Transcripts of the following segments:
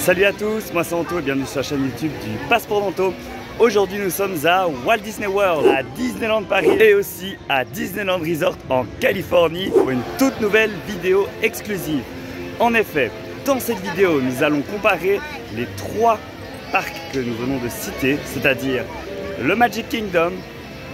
Salut à tous, moi c'est Anto et bienvenue sur la chaîne YouTube du Passeport d'Anto. Aujourd'hui nous sommes à Walt Disney World, à Disneyland Paris et aussi à Disneyland Resort en Californie pour une toute nouvelle vidéo exclusive. En effet, dans cette vidéo nous allons comparer les trois parcs que nous venons de citer, c'est-à-dire le Magic Kingdom,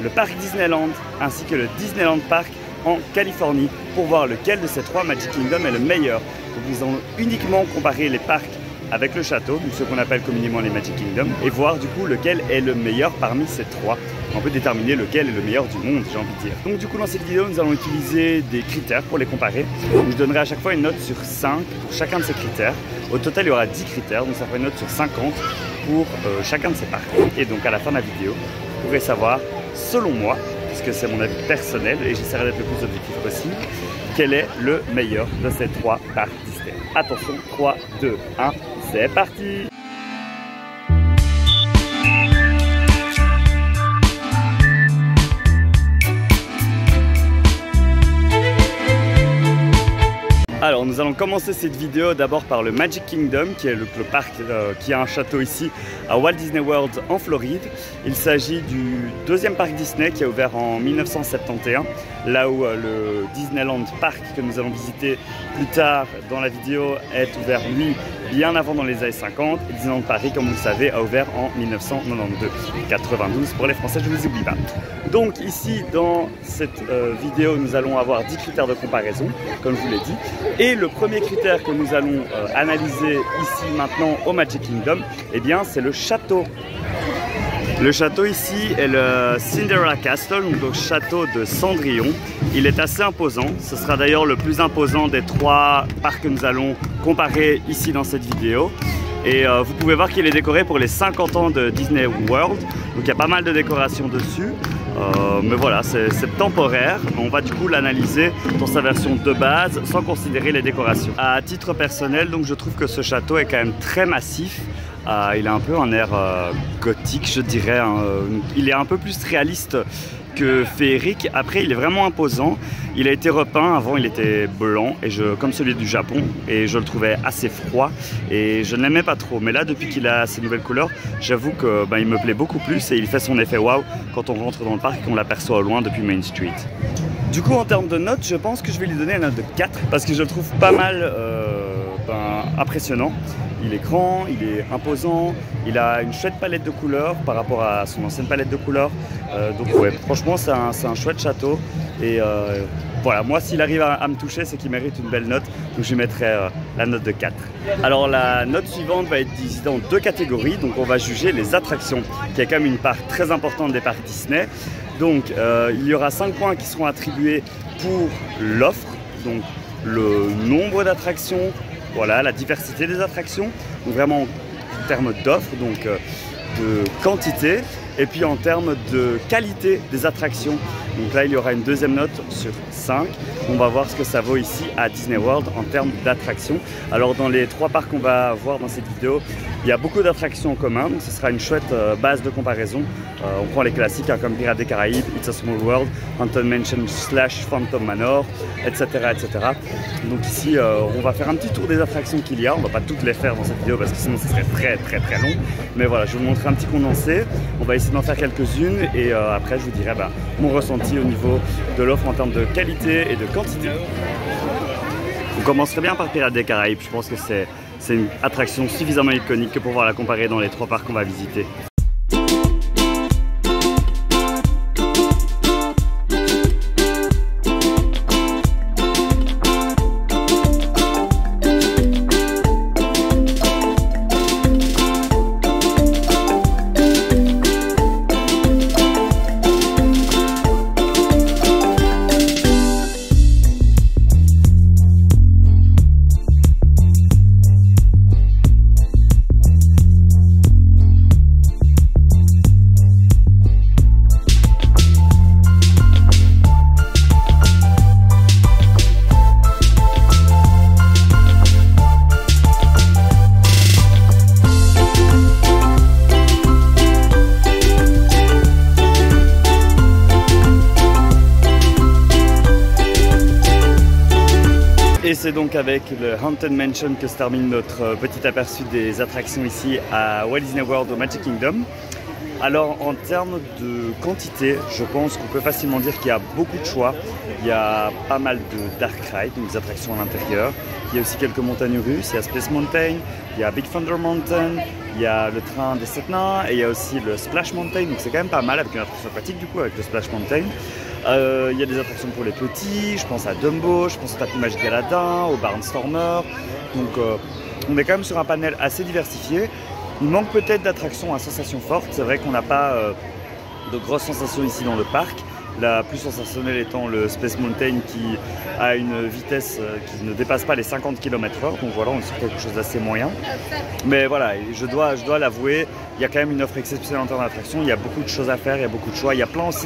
le parc Disneyland ainsi que le Disneyland Park en Californie pour voir lequel de ces trois Magic Kingdom est le meilleur. Donc nous allons uniquement comparer les parcs avec le château, ce qu'on appelle communément les Magic Kingdom, et voir du coup lequel est le meilleur parmi ces trois. On peut déterminer lequel est le meilleur du monde, j'ai envie de dire. Donc du coup dans cette vidéo nous allons utiliser des critères pour les comparer. Donc, je donnerai à chaque fois une note sur 5 pour chacun de ces critères. Au total il y aura 10 critères, donc ça fera une note sur 50 pour chacun de ces parcs. Et donc à la fin de la vidéo, vous pourrez savoir, selon moi, puisque c'est mon avis personnel et j'essaierai d'être le plus objectif possible, quel est le meilleur de ces trois parcs Disney. Attention, 3, 2, 1, c'est parti! Alors nous allons commencer cette vidéo d'abord par le Magic Kingdom qui est le parc qui a un château ici à Walt Disney World en Floride. Il s'agit du deuxième parc Disney qui a ouvert en 1971, là où le Disneyland Park que nous allons visiter plus tard dans la vidéo est ouvert lui bien avant dans les années 50. Et Disneyland Paris, comme vous le savez, a ouvert en 1992, 92 pour les Français, je ne vous oublie pas. Donc ici dans cette vidéo nous allons avoir 10 critères de comparaison comme je vous l'ai dit. Et le premier critère que nous allons analyser ici maintenant au Magic Kingdom, eh bien c'est le château. Le château ici est le Cinderella Castle, donc le château de Cendrillon. Il est assez imposant, ce sera d'ailleurs le plus imposant des trois parcs que nous allons comparer ici dans cette vidéo. Et vous pouvez voir qu'il est décoré pour les 50 ans de Disney World, donc il y a pas mal de décorations dessus. Mais voilà, c'est temporaire. On va du coup l'analyser dans sa version de base sans considérer les décorations. À titre personnel, donc je trouve que ce château est quand même très massif. Il a un peu un air gothique, je dirais. Il est un peu plus réaliste que féerique. Après, il est vraiment imposant. Il a été repeint. Avant, il était blanc, comme celui du Japon, et je le trouvais assez froid et je ne l'aimais pas trop. Mais là, depuis qu'il a ces nouvelles couleurs, j'avoue que il me plaît beaucoup plus et il fait son effet waouh quand on rentre dans le parc et qu'on l'aperçoit au loin depuis Main Street. Du coup, en termes de notes, je pense que je vais lui donner une note de 4 parce que je le trouve pas mal impressionnant. Il est grand, il est imposant, il a une chouette palette de couleurs par rapport à son ancienne palette de couleurs. Donc ouais, franchement c'est un chouette château. Et voilà, moi s'il arrive à me toucher, c'est qu'il mérite une belle note. Donc je lui mettrai la note de 4. Alors la note suivante va être divisée en deux catégories. Donc on va juger les attractions, qui est quand même une part très importante des parcs Disney. Donc il y aura 5 points qui seront attribués pour l'offre, donc le nombre d'attractions. Voilà, la diversité des attractions, donc vraiment en termes d'offres, donc de quantité, et puis en termes de qualité des attractions. Donc là, il y aura une deuxième note sur 5. On va voir ce que ça vaut ici à Disney World en termes d'attractions. Alors dans les trois parcs qu'on va voir dans cette vidéo, il y a beaucoup d'attractions en commun, donc ce sera une chouette base de comparaison. On prend les classiques comme Pirates des Caraïbes, It's a Small World, Haunted Mansion / Phantom Manor, etc., etc. Donc ici, on va faire un petit tour des attractions qu'il y a. On ne va pas toutes les faire dans cette vidéo parce que sinon ce serait très long. Mais voilà, je vais vous montrer un petit condensé. On va essayer d'en faire quelques-unes et après je vous dirai mon ressenti au niveau de l'offre en termes de qualité et de quantité. On commencerait bien par Pirates des Caraïbes. Je pense que c'est une attraction suffisamment iconique que pour pouvoir la comparer dans les trois parcs qu'on va visiter. c'est donc avec le Haunted Mansion que se termine notre petit aperçu des attractions ici à Walt Disney World au Magic Kingdom. Alors en termes de quantité, je pense qu'on peut facilement dire qu'il y a beaucoup de choix. Il y a pas mal de dark rides, donc des attractions à l'intérieur. Il y a aussi quelques montagnes russes, il y a Space Mountain, il y a Big Thunder Mountain, il y a le train des 7 nains et il y a aussi le Splash Mountain, donc c'est quand même pas mal avec une attraction aquatique du coup avec le Splash Mountain. Il y a des attractions pour les petits, je pense à Dumbo, je pense au tapis magique d'Aladin, au Barnstormer. Donc on est quand même sur un panel assez diversifié. Il manque peut-être d'attractions à sensations fortes. C'est vrai qu'on n'a pas de grosses sensations ici dans le parc. La plus sensationnelle étant le Space Mountain qui a une vitesse qui ne dépasse pas les 50 km/h. Donc voilà, on est sur quelque chose d'assez moyen. Mais voilà, je dois l'avouer, il y a quand même une offre exceptionnelle en termes d'attractions. Il y a beaucoup de choses à faire, il y a beaucoup de choix. Il y a plein aussi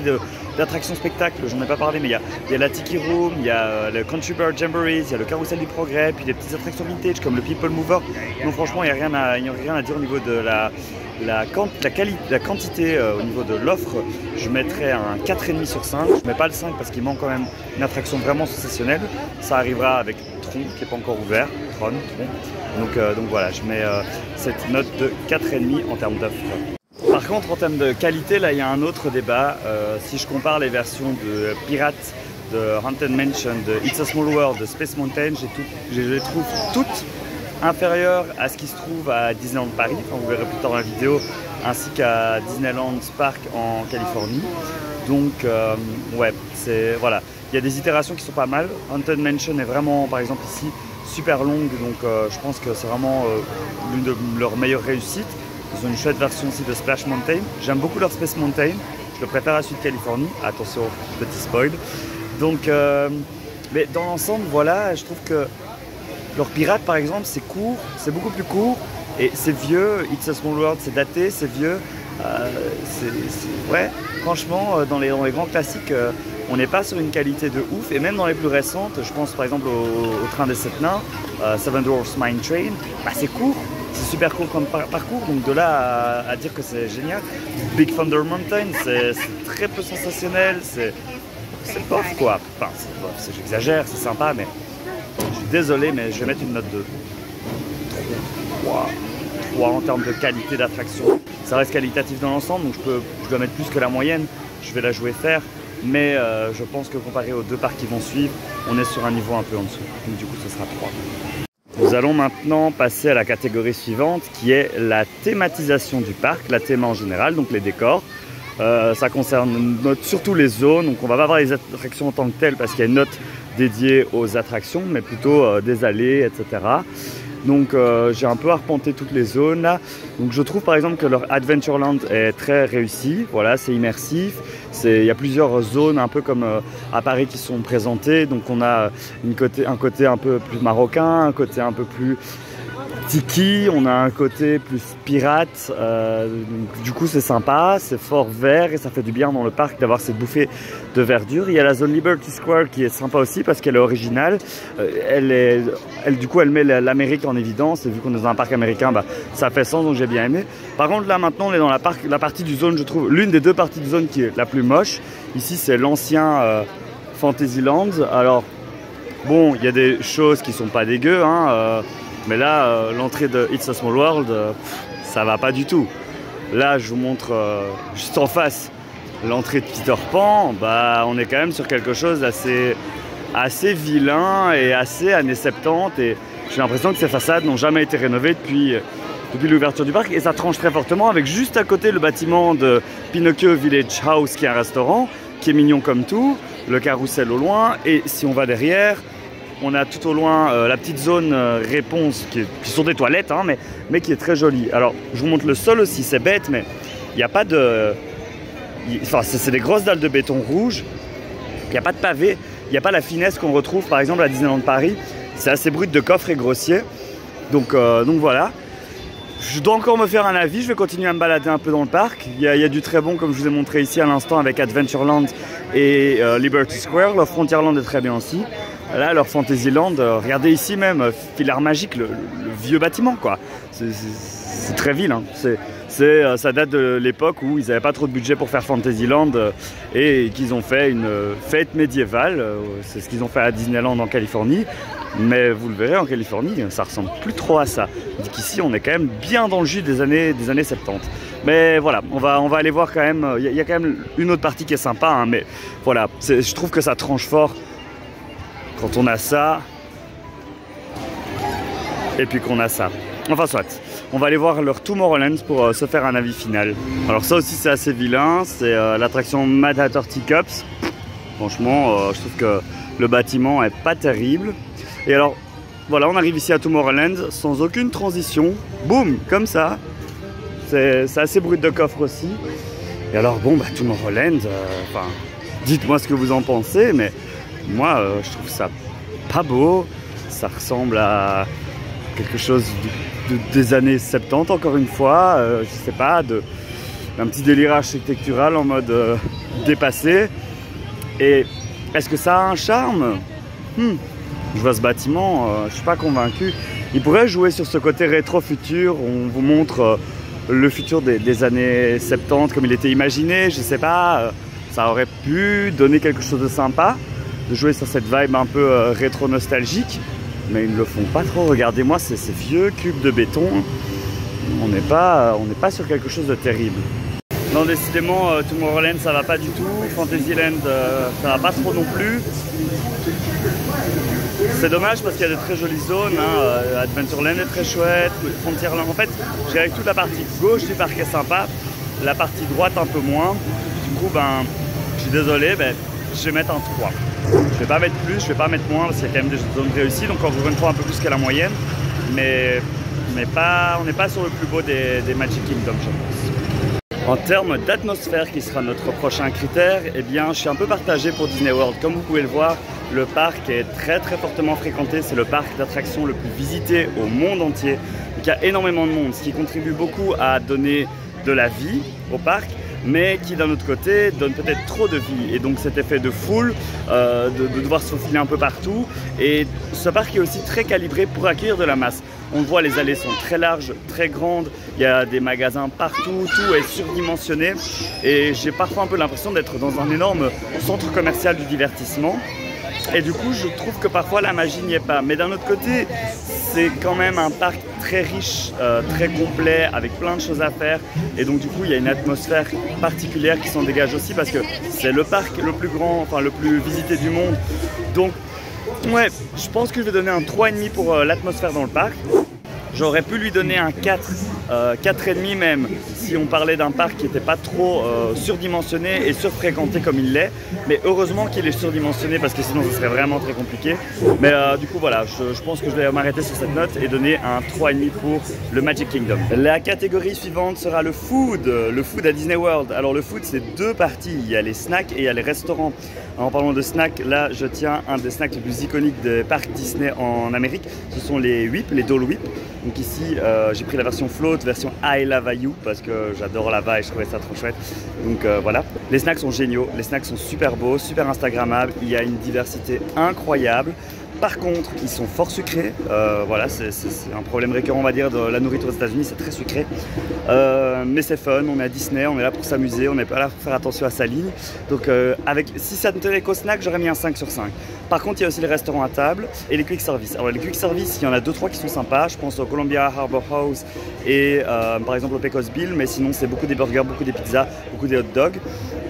d'attractions spectacles, j'en ai pas parlé, mais il y a la Tiki Room, il y a le Country Bird Jamboree, il y a le Carrousel du Progrès, puis des petites attractions vintage comme le People Mover. Donc franchement, il n'y a rien à dire au niveau de la quantité au niveau de l'offre. Je mettrais un 4,5 sur 5. Je mets pas le 5 parce qu'il manque quand même une attraction vraiment sensationnelle. Ça arrivera avec Tron qui n'est pas encore ouvert. Tron. Donc voilà, je mets cette note de 4,5 en termes d'offre. Par contre, en termes de qualité, là il y a un autre débat. Si je compare les versions de Pirates, de Haunted Mansion, de It's a Small World, de Space Mountain, je les trouve toutes inférieures à ce qui se trouve à Disneyland Paris, enfin, vous verrez plus tard dans la vidéo, ainsi qu'à Disneyland Park en Californie. Donc ouais, voilà, il y a des itérations qui sont pas mal. Haunted Mansion est vraiment, par exemple ici, super longue, donc je pense que c'est vraiment l'une de leurs meilleures réussites. Ils ont une chouette version aussi de Splash Mountain. J'aime beaucoup leur Space Mountain, je le préfère à celui de Californie. Attention, petit spoil. Donc, mais dans l'ensemble, voilà, je trouve que leur Pirate, par exemple, c'est court, c'est beaucoup plus court et c'est vieux. It's a Small World, c'est daté, c'est vieux. Ouais, franchement, dans les grands classiques, on n'est pas sur une qualité de ouf. Et même dans les plus récentes, je pense par exemple au train des 7 nains, Seven Dwarfs Mine Train, bah, c'est court. C'est super court comme parcours, donc de là à dire que c'est génial. Big Thunder Mountain, c'est très peu sensationnel, c'est bof quoi. Enfin, j'exagère, c'est sympa, mais je suis désolé, mais je vais mettre une note de 3 en termes de qualité d'attraction. Ça reste qualitatif dans l'ensemble, donc je dois mettre plus que la moyenne. Je vais la jouer faire, mais je pense que comparé aux deux parcs qui vont suivre, on est sur un niveau un peu en dessous. Donc du coup, ce sera 3. Nous allons maintenant passer à la catégorie suivante qui est la thématisation du parc, la théma en général, donc les décors. Ça concerne surtout les zones, donc on va pas voir les attractions en tant que telles parce qu'il y a une note dédiée aux attractions, mais plutôt des allées, etc. Donc j'ai un peu arpenté toutes les zones là. Donc je trouve par exemple que leur Adventureland est très réussi. Voilà, c'est immersif. Il y a plusieurs zones un peu comme à Paris qui sont présentées. Donc on a un côté un peu plus marocain, un côté un peu plus tiki, on a un côté plus pirate, du coup c'est sympa, c'est fort vert et ça fait du bien dans le parc d'avoir cette bouffée de verdure. Il y a la zone Liberty Square qui est sympa aussi parce qu'elle est originale, du coup elle met l'Amérique en évidence et vu qu'on est dans un parc américain, bah, ça fait sens, donc j'ai bien aimé. Par contre là maintenant on est dans la partie du zone, je trouve, l'une des deux parties du zone qui est la plus moche. Ici c'est l'ancien Fantasyland. Alors bon, il y a des choses qui sont pas dégueu, hein, mais là, l'entrée de It's a Small World, ça va pas du tout. Là, je vous montre juste en face l'entrée de Peter Pan. Bah, on est quand même sur quelque chose d'assez vilain et assez années 70. Et j'ai l'impression que ces façades n'ont jamais été rénovées depuis l'ouverture du parc. Et ça tranche très fortement avec juste à côté le bâtiment de Pinocchio Village House, qui est un restaurant, qui est mignon comme tout, le carrousel au loin. Et si on va derrière, on a tout au loin la petite zone réponse qui sont des toilettes, hein, mais qui est très jolie. Alors, je vous montre le sol aussi, c'est bête, mais il n'y a pas de... Enfin, c'est des grosses dalles de béton rouge, il n'y a pas de pavé, il n'y a pas la finesse qu'on retrouve par exemple à Disneyland Paris. C'est assez brut de coffre et grossier. Donc voilà. Je dois encore me faire un avis, je vais continuer à me balader un peu dans le parc. Il y a du très bon, comme je vous ai montré ici à l'instant, avec Adventureland et Liberty Square. Leur Frontierland est très bien aussi. Là, leur Fantasyland, regardez ici même, Filar Magique, le vieux bâtiment, quoi. C'est très vilain. Ça date de l'époque où ils n'avaient pas trop de budget pour faire Fantasyland et qu'ils ont fait une fête médiévale. C'est ce qu'ils ont fait à Disneyland en Californie. Mais vous le verrez, en Californie, ça ressemble plus trop à ça. Qu'ici, on est quand même bien dans le jus des années 70. Mais voilà, on va aller voir quand même. Il y a quand même une autre partie qui est sympa, hein, mais voilà, je trouve que ça tranche fort quand on a ça et puis qu'on a ça. Enfin soit, on va aller voir leur Tomorrowland pour se faire un avis final. Alors ça aussi c'est assez vilain, c'est l'attraction Mad Hatter Teacups. Franchement, je trouve que le bâtiment est pas terrible. Et alors, voilà, on arrive ici à Tomorrowland sans aucune transition. Boum, comme ça. C'est assez brut de coffre aussi. Et alors, bon, bah, Tomorrowland, enfin, dites-moi ce que vous en pensez, mais moi, je trouve ça pas beau. Ça ressemble à quelque chose des années 70, encore une fois. Je sais pas, un petit délire architectural en mode dépassé. Et est-ce que ça a un charme? Je vois ce bâtiment, je suis pas convaincu. Il pourrait jouer sur ce côté rétro-futur. On vous montre le futur des années 70 comme il était imaginé. Je sais pas, ça aurait pu donner quelque chose de sympa, de jouer sur cette vibe un peu rétro-nostalgique. Mais ils ne le font pas trop. Regardez-moi ces vieux cubes de béton. On n'est pas sur quelque chose de terrible. Non, décidément, Tomorrowland ça va pas du tout. Fantasyland ça va pas trop non plus. C'est dommage parce qu'il y a de très jolies zones, hein. Adventureland est très chouette, Frontierland. En fait, je dirais que toute la partie gauche du parc est sympa, la partie droite un peu moins. Du coup, ben, je suis désolé, ben, je vais mettre un 3. Je vais pas mettre plus, je vais pas mettre moins parce qu'il y a quand même des zones réussies, donc encore une fois un peu plus que la moyenne. Mais on n'est pas sur le plus beau des Magic Kingdom, je pense. En termes d'atmosphère, qui sera notre prochain critère, eh bien, je suis un peu partagé pour Disney World. Comme vous pouvez le voir, le parc est très fortement fréquenté. C'est le parc d'attractions le plus visité au monde entier. Donc, il y a énormément de monde, ce qui contribue beaucoup à donner de la vie au parc, mais qui d'un autre côté donne peut-être trop de vie. Et donc cet effet de foule, de devoir se faufiler un peu partout. Et ce parc est aussi très calibré pour accueillir de la masse. On voit, les allées sont très larges, très grandes, il y a des magasins partout, tout est surdimensionné. Et j'ai parfois un peu l'impression d'être dans un énorme centre commercial du divertissement. Et du coup, je trouve que parfois la magie n'y est pas. Mais d'un autre côté, c'est quand même un parc très riche, très complet, avec plein de choses à faire. Et donc du coup, il y a une atmosphère particulière qui s'en dégage aussi parce que c'est le parc le plus grand, enfin le plus visité du monde. Donc ouais, je pense que je vais donner un 3,5 pour l'atmosphère dans le parc. J'aurais pu lui donner un 4, 4,5 même, si on parlait d'un parc qui n'était pas trop surdimensionné et surfréquenté comme il l'est. Mais heureusement qu'il est surdimensionné parce que sinon ce serait vraiment très compliqué. Mais du coup voilà, je pense que je vais m'arrêter sur cette note et donner un 3,5 pour le Magic Kingdom. La catégorie suivante sera le food à Disney World. Alors le food, c'est deux parties, il y a les snacks et il y a les restaurants. En parlant de snacks, là je tiens un des snacks les plus iconiques des parcs Disney en Amérique. Ce sont les whips, les Dole Whip. Donc ici, j'ai pris la version float, version I Lava You, parce que j'adore Lava et je trouvais ça trop chouette. Donc voilà. Les snacks sont géniaux, les snacks sont super beaux, super instagrammables, il y a une diversité incroyable. Par contre, ils sont fort sucrés. Voilà, c'est un problème récurrent, on va dire, de la nourriture aux États-Unis, c'est très sucré. Mais c'est fun, on est à Disney, on est là pour s'amuser, on n'est pas là pour faire attention à sa ligne. Donc, si ça ne tenait qu'au snack, j'aurais mis un 5 sur 5. Par contre, il y a aussi les restaurants à table et les quick service. Alors, les quick service, il y en a 2-3 qui sont sympas. Je pense au Columbia Harbor House et par exemple au Pecos Bill, mais sinon, c'est beaucoup des burgers, beaucoup des pizzas, beaucoup des hot dogs.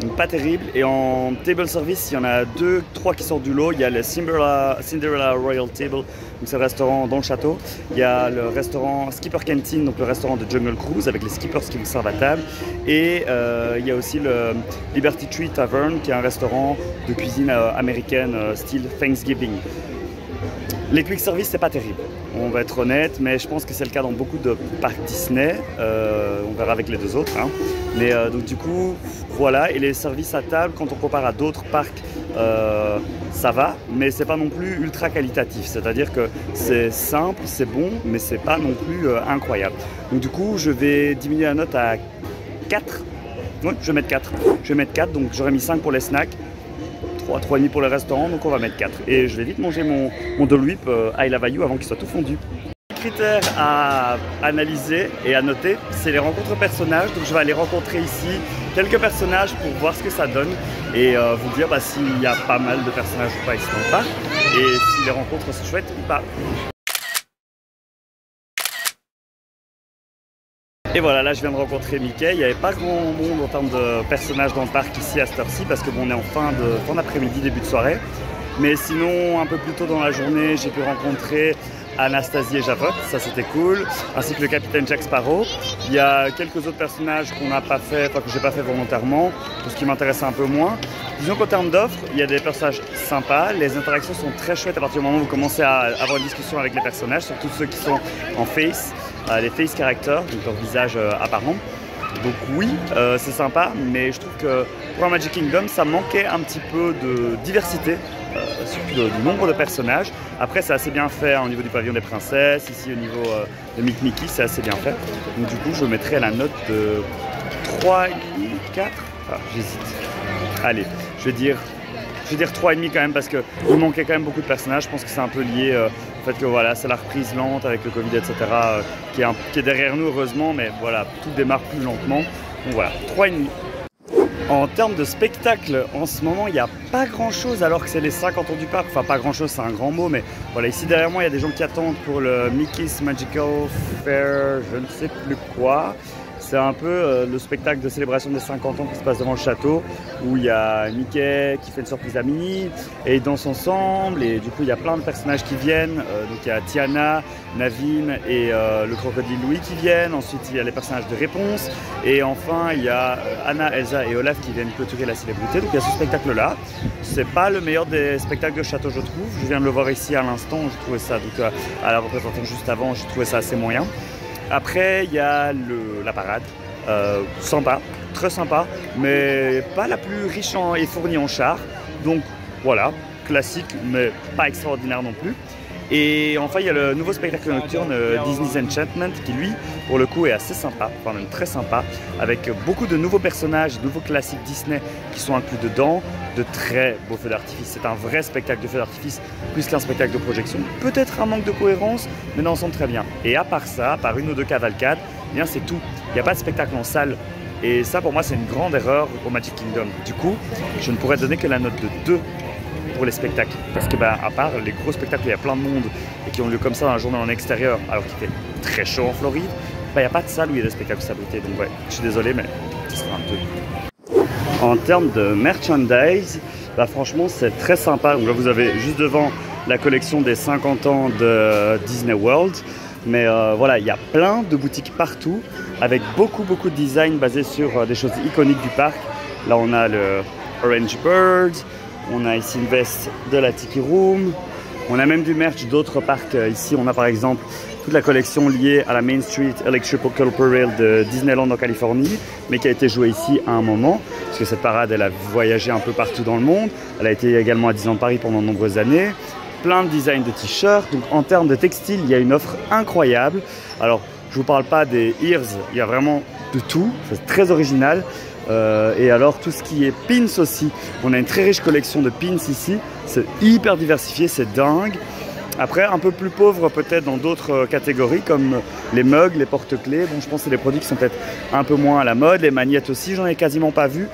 Donc, pas terrible. Et en table service, il y en a 2-3 qui sortent du lot. Il y a le Cinderella Royal Table, donc c'est le restaurant dans le château. Il y a le restaurant Skipper Canteen, donc le restaurant de Jungle Cruise avec les skippers qui vous servent à table. Et il y a aussi le Liberty Tree Tavern qui est un restaurant de cuisine américaine style Thanksgiving. Les quick service, c'est pas terrible, on va être honnête, mais je pense que c'est le cas dans beaucoup de parcs Disney. On verra avec les deux autres, hein. Mais donc du coup, voilà. Et les services à table, quand on compare à d'autres parcs, ça va, mais c'est pas non plus ultra qualitatif. C'est-à-dire que c'est simple, c'est bon, mais c'est pas non plus incroyable. Donc du coup, je vais diminuer la note à 4. Oui, je vais mettre 4. Je vais mettre 4, donc j'aurais mis 5 pour les snacks. 3,5 pour le restaurant, donc on va mettre 4. Et je vais vite manger mon Dole Whip I Lava You avant qu'il soit tout fondu. Critères à analyser et à noter, c'est les rencontres personnages. Donc je vais aller rencontrer ici quelques personnages pour voir ce que ça donne et vous dire s'il y a pas mal de personnages ou pas ici dans le parc. et si les rencontres sont chouettes ou pas. Et voilà, là je viens de rencontrer Mickey. Il n'y avait pas grand monde en termes de personnages dans le parc ici à cette heure-ci parce que bon, on est en fin d'après-midi, début de soirée. Mais sinon, un peu plus tôt dans la journée, j'ai pu rencontrer Anastasie et Javotte, ça c'était cool, ainsi que le capitaine Jack Sparrow. Il y a quelques autres personnages qu'on n'a pas fait, enfin que j'ai pas fait volontairement, parce qu'ils m'intéressaient un peu moins. Disons qu'en termes d'offres, il y a des personnages sympas, les interactions sont très chouettes à partir du moment où vous commencez à avoir une discussion avec les personnages, surtout ceux qui sont en face, les face characters, donc leur visage apparent. Donc oui, c'est sympa, mais je trouve que pour un Magic Kingdom, ça manquait un petit peu de diversité, surtout du nombre de personnages. Après, c'est assez bien fait au niveau du pavillon des princesses, ici au niveau de Mickey, c'est assez bien fait. Donc du coup, je mettrai la note de 3,5, 4, ah, j'hésite. Allez, je vais dire 3,5 quand même parce qu'il manquait quand même beaucoup de personnages. Je pense que c'est un peu lié au fait que voilà, c'est la reprise lente avec le Covid, etc. Qui est derrière nous heureusement, mais voilà, tout démarre plus lentement. Donc voilà, 3,5. En termes de spectacle, en ce moment, il n'y a pas grand-chose alors que c'est les 50 ans du parc. Enfin, pas grand-chose, c'est un grand mot, mais voilà, ici derrière moi, il y a des gens qui attendent pour le Mickey's Magical Fair, je ne sais plus quoi. C'est un peu le spectacle de célébration des 50 ans qui se passe devant le château, où il y a Mickey qui fait une surprise à Minnie, et ils dansent ensemble, et du coup il y a plein de personnages qui viennent, donc il y a Tiana, Naveen et le crocodile Louis qui viennent, ensuite il y a les personnages de réponse, et enfin il y a Anna, Elsa et Olaf qui viennent clôturer la célébrité, donc il y a ce spectacle-là. C'est pas le meilleur des spectacles de château je trouve, je viens de le voir ici à l'instant, je trouvais ça, donc à la représentation juste avant, je trouvais ça assez moyen. Après, il y a la parade, sympa, très sympa, mais pas la plus riche et fournie en chars. Donc voilà, classique, mais pas extraordinaire non plus. Et enfin, il y a le nouveau spectacle nocturne Disney's Enchantment qui, lui, pour le coup, est assez sympa, enfin même très sympa, avec beaucoup de nouveaux personnages, de nouveaux classiques Disney qui sont inclus dedans, de très beaux feux d'artifice. C'est un vrai spectacle de feux d'artifice, plus qu'un spectacle de projection. Peut-être un manque de cohérence, mais d'ensemble très bien. Et à part ça, à part une ou deux cavalcades, eh bien c'est tout. Il n'y a pas de spectacle en salle. Et ça, pour moi, c'est une grande erreur au Magic Kingdom. Du coup, je ne pourrais donner que la note de 2 pour les spectacles. Parce que, à part les gros spectacles où il y a plein de monde et qui ont lieu comme ça dans la journée en extérieur, alors qu'il fait très chaud en Floride, il n'y a pas de salle où il y a des spectacles de salubrité. Donc, ouais, je suis désolé, mais ce sera un 2. En termes de merchandise, franchement, c'est très sympa. Donc là, vous avez juste devant la collection des 50 ans de Disney World. Mais voilà, il y a plein de boutiques partout avec beaucoup de designs basés sur des choses iconiques du parc. Là, on a le Orange Bird, on a ici une veste de la Tiki Room, on a même du merch d'autres parcs. Ici, on a par exemple toute la collection liée à la Main Street Electrical Parade de Disneyland en Californie, mais qui a été jouée ici à un moment, parce que cette parade, elle a voyagé un peu partout dans le monde. Elle a été également à Disneyland Paris pendant de nombreuses années. Plein de designs de t-shirts. Donc en termes de textile, il y a une offre incroyable. Alors, je vous parle pas des ears, il y a vraiment de tout. C'est très original. Et alors, tout ce qui est pins aussi. On a une très riche collection de pins ici. C'est hyper diversifié, c'est dingue. Après, un peu plus pauvre peut-être dans d'autres catégories comme les mugs, les porte-clés. Bon, je pense que c'est des produits qui sont peut-être un peu moins à la mode. Les magnettes aussi, j'en ai quasiment pas vu.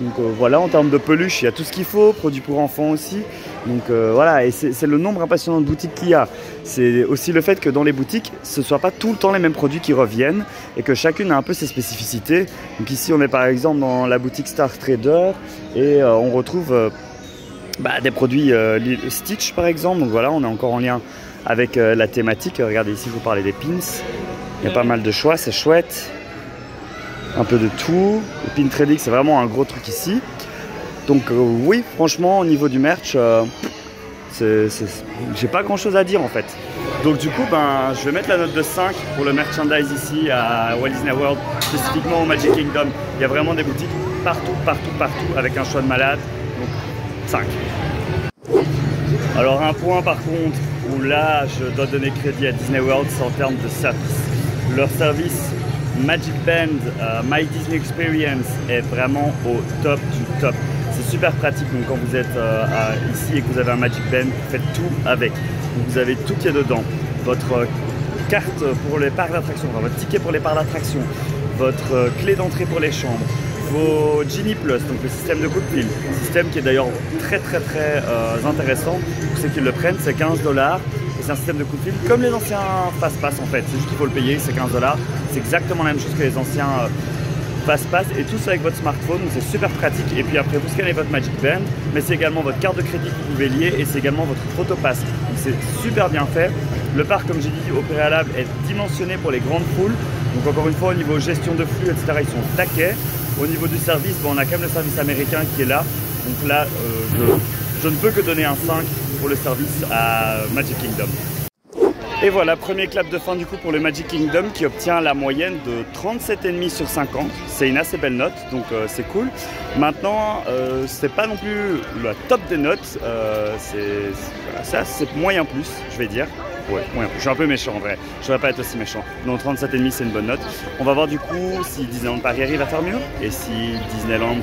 Donc voilà, en termes de peluche, il y a tout ce qu'il faut, produits pour enfants aussi. Donc voilà, et c'est le nombre impressionnant de boutiques qu'il y a. C'est aussi le fait que dans les boutiques, ce ne soit pas tout le temps les mêmes produits qui reviennent et que chacune a un peu ses spécificités. Donc ici, on est par exemple dans la boutique Star Trader et on retrouve des produits Stitch par exemple. Donc voilà, on est encore en lien avec la thématique. Regardez ici, je vous parlais des pins. Il y a pas mal de choix, c'est chouette. Un peu de tout. Le pin trading, c'est vraiment un gros truc ici. Donc oui, franchement, au niveau du merch, j'ai pas grand chose à dire en fait. Donc du coup, je vais mettre la note de 5 pour le merchandise ici à Walt Disney World, spécifiquement au Magic Kingdom. Il y a vraiment des boutiques partout, avec un choix de malade. Donc 5. Alors un point par contre, où là, je dois donner crédit à Disney World, c'est en termes de service. Leur service Magic Band, My Disney Experience est vraiment au top du top. C'est super pratique, donc quand vous êtes ici et que vous avez un Magic Band, vous faites tout avec. Donc vous avez tout qui est dedans. Votre carte pour les parcs d'attractions, votre ticket pour les parcs d'attractions, votre clé d'entrée pour les chambres, vos Genie Plus, donc le système de coup de fil, système qui est d'ailleurs très intéressant pour ceux qui le prennent, c'est 15 $. Et c'est un système de coup de fil comme les anciens Fastpass en fait, c'est juste qu'il faut le payer, c'est 15 $. C'est exactement la même chose que les anciens Fastpass et tout ça avec votre smartphone, donc c'est super pratique. Et puis après vous scannez votre Magic Band, mais c'est également votre carte de crédit que vous pouvez lier et c'est également votre PhotoPass. Donc c'est super bien fait. Le parc, comme j'ai dit au préalable, est dimensionné pour les grandes foules. Donc encore une fois, au niveau gestion de flux, etc., ils sont taquets. Au niveau du service, bon, on a quand même le service américain qui est là. Donc là, je ne peux que donner un 5 pour le service à Magic Kingdom. Et voilà, premier clap de fin du coup pour le Magic Kingdom qui obtient la moyenne de 37,5 sur 50. C'est une assez belle note, donc c'est cool. Maintenant, c'est pas non plus la top des notes, c'est moyen plus, je vais dire. Ouais, moyen plus. Je suis un peu méchant en vrai, je devrais pas être aussi méchant. Donc 37,5 c'est une bonne note. On va voir du coup si Disneyland Paris arrive à faire mieux et si Disneyland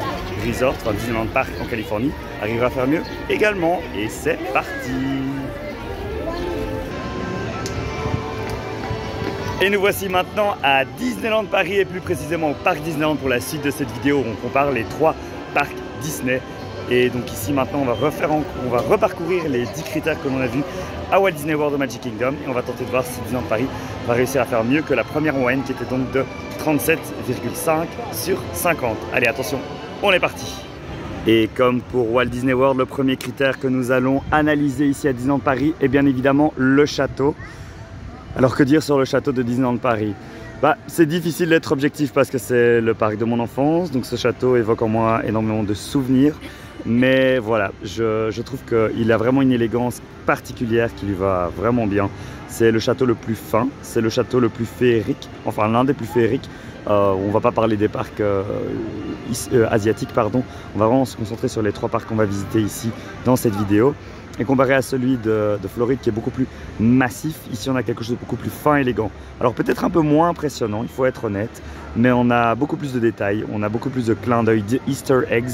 Resort, enfin Disneyland Park en Californie arrivera à faire mieux également. Et c'est parti! Et nous voici maintenant à Disneyland Paris et plus précisément au parc Disneyland pour la suite de cette vidéo où on compare les 3 parcs Disney. Et donc ici maintenant on va reparcourir les 10 critères que l'on a vus à Walt Disney World au Magic Kingdom et on va tenter de voir si Disneyland Paris va réussir à faire mieux que la première moyenne qui était donc de 37,5 sur 50. Allez attention, on est parti! Et comme pour Walt Disney World, le premier critère que nous allons analyser ici à Disneyland Paris est bien évidemment le château. Alors que dire sur le château de Disneyland Paris? C'est difficile d'être objectif parce que c'est le parc de mon enfance, donc ce château évoque en moi énormément de souvenirs. Mais voilà, je trouve qu'il a vraiment une élégance particulière qui lui va vraiment bien. C'est le château le plus fin, c'est le château le plus féerique, enfin l'un des plus féeriques. On ne va pas parler des parcs asiatiques, pardon. On va vraiment se concentrer sur les 3 parcs qu'on va visiter ici dans cette vidéo. Et comparé à celui de Floride qui est beaucoup plus massif, ici on a quelque chose de beaucoup plus fin et élégant. Alors peut-être un peu moins impressionnant, il faut être honnête, mais on a beaucoup plus de détails, on a beaucoup plus de clins d'œil, d'easter eggs,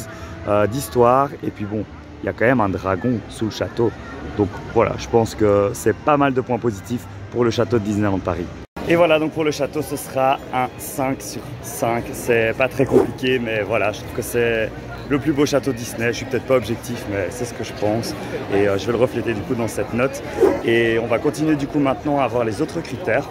d'histoire, et puis bon, il y a quand même un dragon sous le château. Donc voilà, je pense que c'est pas mal de points positifs pour le château de Disneyland Paris. Et voilà, donc pour le château, ce sera un 5 sur 5. C'est pas très compliqué, mais voilà, je trouve que c'est le plus beau château Disney. Je suis peut-être pas objectif, mais c'est ce que je pense. Et je vais le refléter du coup dans cette note. Et on va continuer du coup maintenant à voir les autres critères.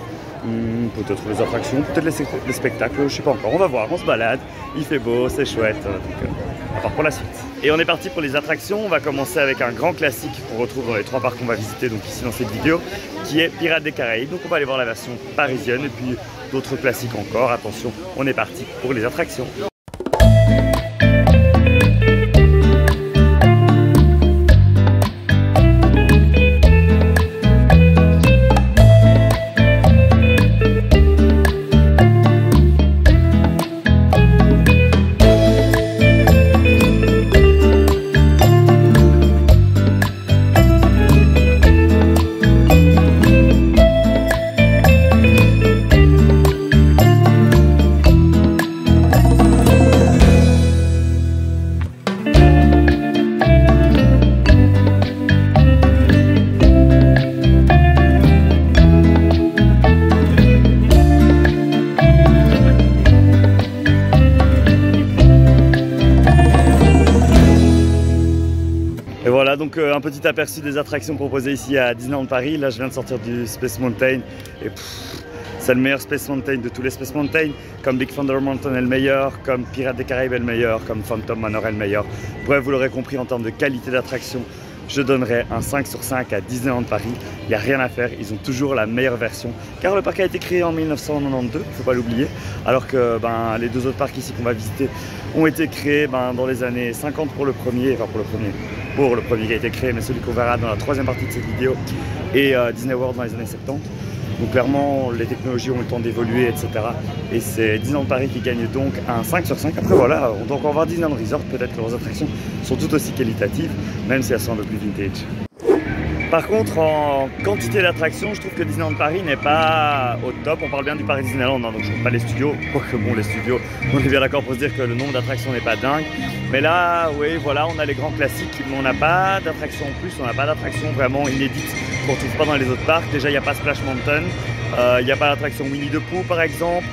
Peut-être les attractions, peut-être les spectacles, je sais pas encore. On va voir, on se balade, il fait beau, c'est chouette. Donc, à part pour la suite. Et on est parti pour les attractions. On va commencer avec un grand classique qu'on retrouve dans les 3 parcs qu'on va visiter donc ici dans cette vidéo, qui est Pirates des Caraïbes. Donc on va aller voir la version parisienne et puis d'autres classiques encore. Attention, on est parti pour les attractions. Voilà donc un petit aperçu des attractions proposées ici à Disneyland Paris. Là je viens de sortir du Space Mountain et c'est le meilleur Space Mountain de tous les Space Mountain. Comme Big Thunder Mountain est le meilleur, comme Pirates des Caraïbes est le meilleur, comme Phantom Manor est le meilleur. Bref, vous l'aurez compris, en termes de qualité d'attraction, je donnerais un 5 sur 5 à Disneyland Paris. Il n'y a rien à faire, ils ont toujours la meilleure version. Car le parc a été créé en 1992, il ne faut pas l'oublier. Alors que les 2 autres parcs ici qu'on va visiter ont été créés dans les années 50 pour le premier, enfin pour le premier qui a été créé, mais celui qu'on verra dans la 3e partie de cette vidéo, et Disney World dans les années 70. Donc clairement, les technologies ont eu le temps d'évoluer, etc. Et c'est Disneyland Paris qui gagne donc un 5 sur 5. Après voilà, on doit encore voir Disneyland Resort, peut-être que leurs attractions sont tout aussi qualitatives, même si elles sont un peu plus vintage. Par contre, en quantité d'attractions, je trouve que Disneyland Paris n'est pas au top. On parle bien du parc Disneyland, hein, donc je ne trouve pas les studios. Quoique bon, les studios, on est bien d'accord pour se dire que le nombre d'attractions n'est pas dingue. Mais là, oui, voilà, on a les grands classiques, mais on n'a pas d'attractions en plus. On n'a pas d'attractions vraiment inédites qu'on ne trouve pas dans les autres parcs. Déjà, il n'y a pas Splash Mountain. Il n'y a pas l'attraction Winnie the Pooh par exemple.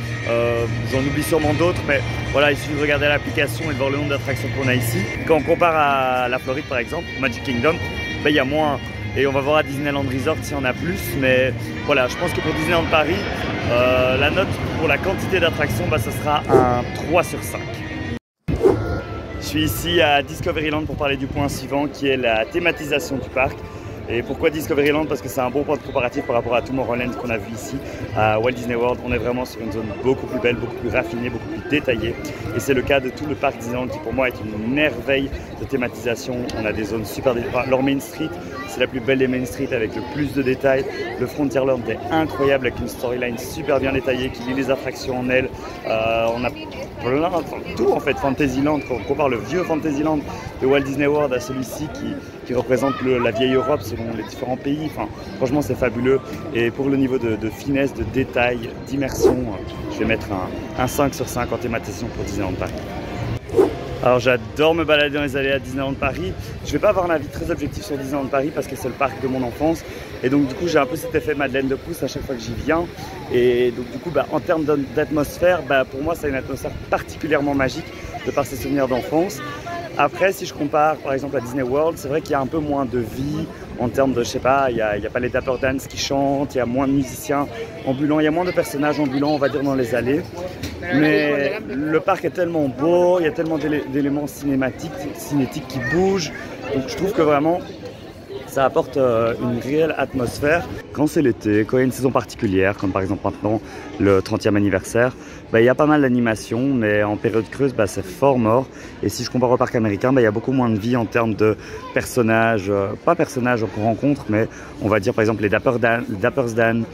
J'en oublie sûrement d'autres, mais voilà, il suffit de regarder l'application et de voir le nombre d'attractions qu'on a ici. Quand on compare à la Floride par exemple, Magic Kingdom, il y a moins. Et on va voir à Disneyland Resort s'il y en a plus. Mais voilà, je pense que pour Disneyland Paris, la note pour la quantité d'attractions, ce sera un 3 sur 5. Je suis ici à Discoveryland pour parler du point suivant qui est la thématisation du parc. Et pourquoi Discoveryland? Parce que c'est un bon point de comparatif par rapport à Tomorrowland qu'on a vu ici à Walt Disney World. On est vraiment sur une zone beaucoup plus belle, beaucoup plus raffinée, beaucoup plus détaillée. Et c'est le cas de tout le parc Disneyland qui pour moi est une merveille de thématisation. On a des zones super détaillées. Leur Main Street, c'est la plus belle des Main Street avec le plus de détails. Le Frontierland est incroyable avec une storyline super bien détaillée qui lie les attractions en elle. On a plein, tout en fait, Fantasyland, quand on compare le vieux Fantasyland de Walt Disney World à celui-ci qui représente la vieille Europe selon les différents pays. Enfin, franchement, c'est fabuleux. Et pour le niveau de finesse, de détail, d'immersion, je vais mettre un 5 sur 5 en thématisation pour Disneyland Paris. Alors j'adore me balader dans les allées à Disneyland Paris. Je vais pas avoir un avis très objectif sur Disneyland Paris parce que c'est le parc de mon enfance. Et donc du coup j'ai un peu cet effet Madeleine de Proust à chaque fois que j'y viens. Et donc du coup en termes d'atmosphère, pour moi c'est une atmosphère particulièrement magique de par ses souvenirs d'enfance. Après si je compare par exemple à Disney World, c'est vrai qu'il y a un peu moins de vie en termes de, je sais pas, il y a pas les Dapper Dans qui chantent, il y a moins de musiciens ambulants, il y a moins de personnages ambulants on va dire dans les allées. Mais le parc est tellement beau, il y a tellement d'éléments cinétiques qui bougent. Donc je trouve que vraiment ça apporte une réelle atmosphère. Quand c'est l'été, quand il y a une saison particulière, comme par exemple maintenant le 30e anniversaire, il y a pas mal d'animations, mais en période creuse, c'est fort mort. Et si je compare au parc américain, il y a beaucoup moins de vie en termes de personnages, pas personnages qu'on rencontre, mais on va dire par exemple les Dapper Dan,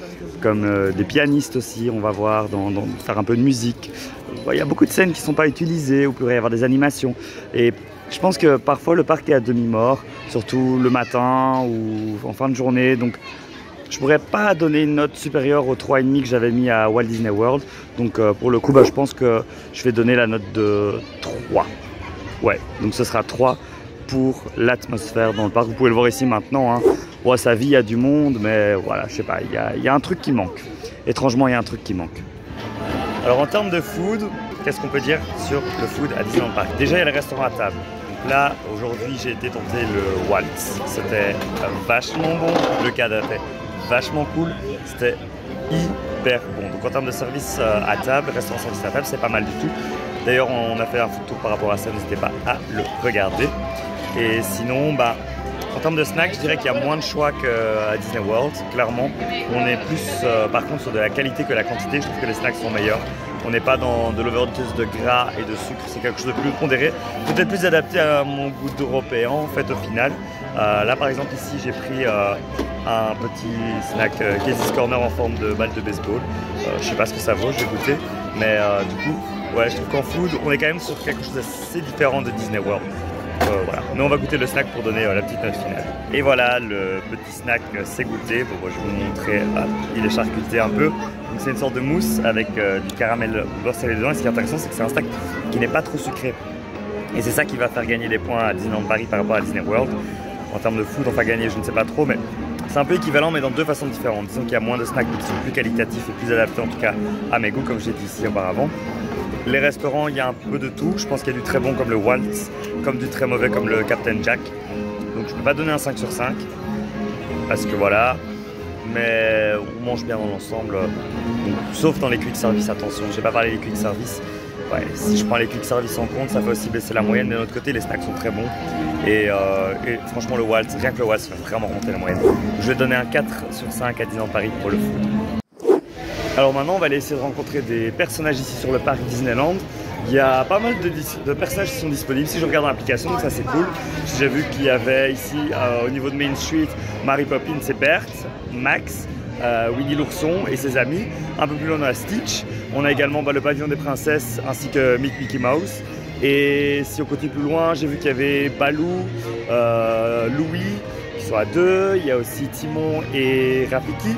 comme des pianistes aussi, on va voir, faire un peu de musique. Il y a beaucoup de scènes qui ne sont pas utilisées, où il pourrait y avoir des animations. Et je pense que parfois le parc est à demi-mort, surtout le matin ou en fin de journée. Donc je ne pourrais pas donner une note supérieure aux 3,5 que j'avais mis à Walt Disney World. Donc pour le coup, je pense que je vais donner la note de 3. Ouais, donc ce sera 3 pour l'atmosphère dans le parc. Vous pouvez le voir ici maintenant. Ouais, ça vit, il y a du monde, mais voilà, je sais pas, il y a un truc qui manque. Étrangement, il y a un truc qui manque. Alors en termes de food, qu'est-ce qu'on peut dire sur le food à Disneyland Park? Déjà, il y a le restaurant à table. Donc là, aujourd'hui, j'ai été tenter le Waltz. C'était vachement bon. Le cadre était vachement cool. C'était hyper bon. Donc en termes de service à table, restaurant service à table, c'est pas mal du tout. D'ailleurs, on a fait un food tour par rapport à ça. N'hésitez pas à le regarder. Et sinon, en termes de snacks, je dirais qu'il y a moins de choix qu'à Disney World, clairement. On est plus, par contre, sur de la qualité que la quantité. Je trouve que les snacks sont meilleurs. On n'est pas dans de l'overdose de gras et de sucre. C'est quelque chose de plus pondéré, peut-être plus adapté à mon goût d'européen, en fait, au final. Là, par exemple, ici, j'ai pris un petit snack Casey's Corner en forme de balle de baseball. Je sais pas ce que ça vaut, je vais goûter. Mais du coup, ouais, je trouve qu'en food, on est quand même sur quelque chose d'assez différent de Disney World. Voilà. Mais on va goûter le snack pour donner la petite note finale. Et voilà, le petit snack c'est goûté. Bon, moi, je vais vous montrer, il est charcuté un peu. Donc c'est une sorte de mousse avec du caramel beurre salé dedans. Et ce qui est intéressant, c'est que c'est un snack qui n'est pas trop sucré. Et c'est ça qui va faire gagner des points à Disneyland Paris par rapport à Disney World. En termes de food, on va gagner, je ne sais pas trop, mais c'est un peu équivalent, mais dans deux façons différentes. Disons qu'il y a moins de snacks qui sont plus qualitatifs et plus adaptés, en tout cas à mes goûts, comme je l'ai dit ici auparavant. Les restaurants, il y a un peu de tout. Je pense qu'il y a du très bon comme le Waltz, comme du très mauvais comme le Captain Jack. Donc je ne peux pas donner un 5 sur 5, parce que voilà, mais on mange bien dans l'ensemble. Sauf dans les quick service, attention, je n'ai pas parlé des quick service. Ouais, si je prends les quick service en compte, ça fait aussi baisser la moyenne, mais de l'autre côté, les snacks sont très bons. Et franchement, le Waltz, rien que le Waltz, fait vraiment monter la moyenne. Je vais donner un 4 sur 5 à Disneyland Paris pour le food. Alors maintenant, on va aller essayer de rencontrer des personnages ici sur le parc Disneyland. Il y a pas mal de personnages qui sont disponibles. Si je regarde dans l'application, donc ça c'est cool. J'ai vu qu'il y avait ici, au niveau de Main Street, Mary Poppins et Bert, Max, Winnie l'ourson et ses amis. Un peu plus loin, on a Stitch. On a également le pavillon des princesses ainsi que Mickey Mouse. Et si on continue plus loin, j'ai vu qu'il y avait Baloo, Louis, qui sont à 2. Il y a aussi Timon et Rafiki.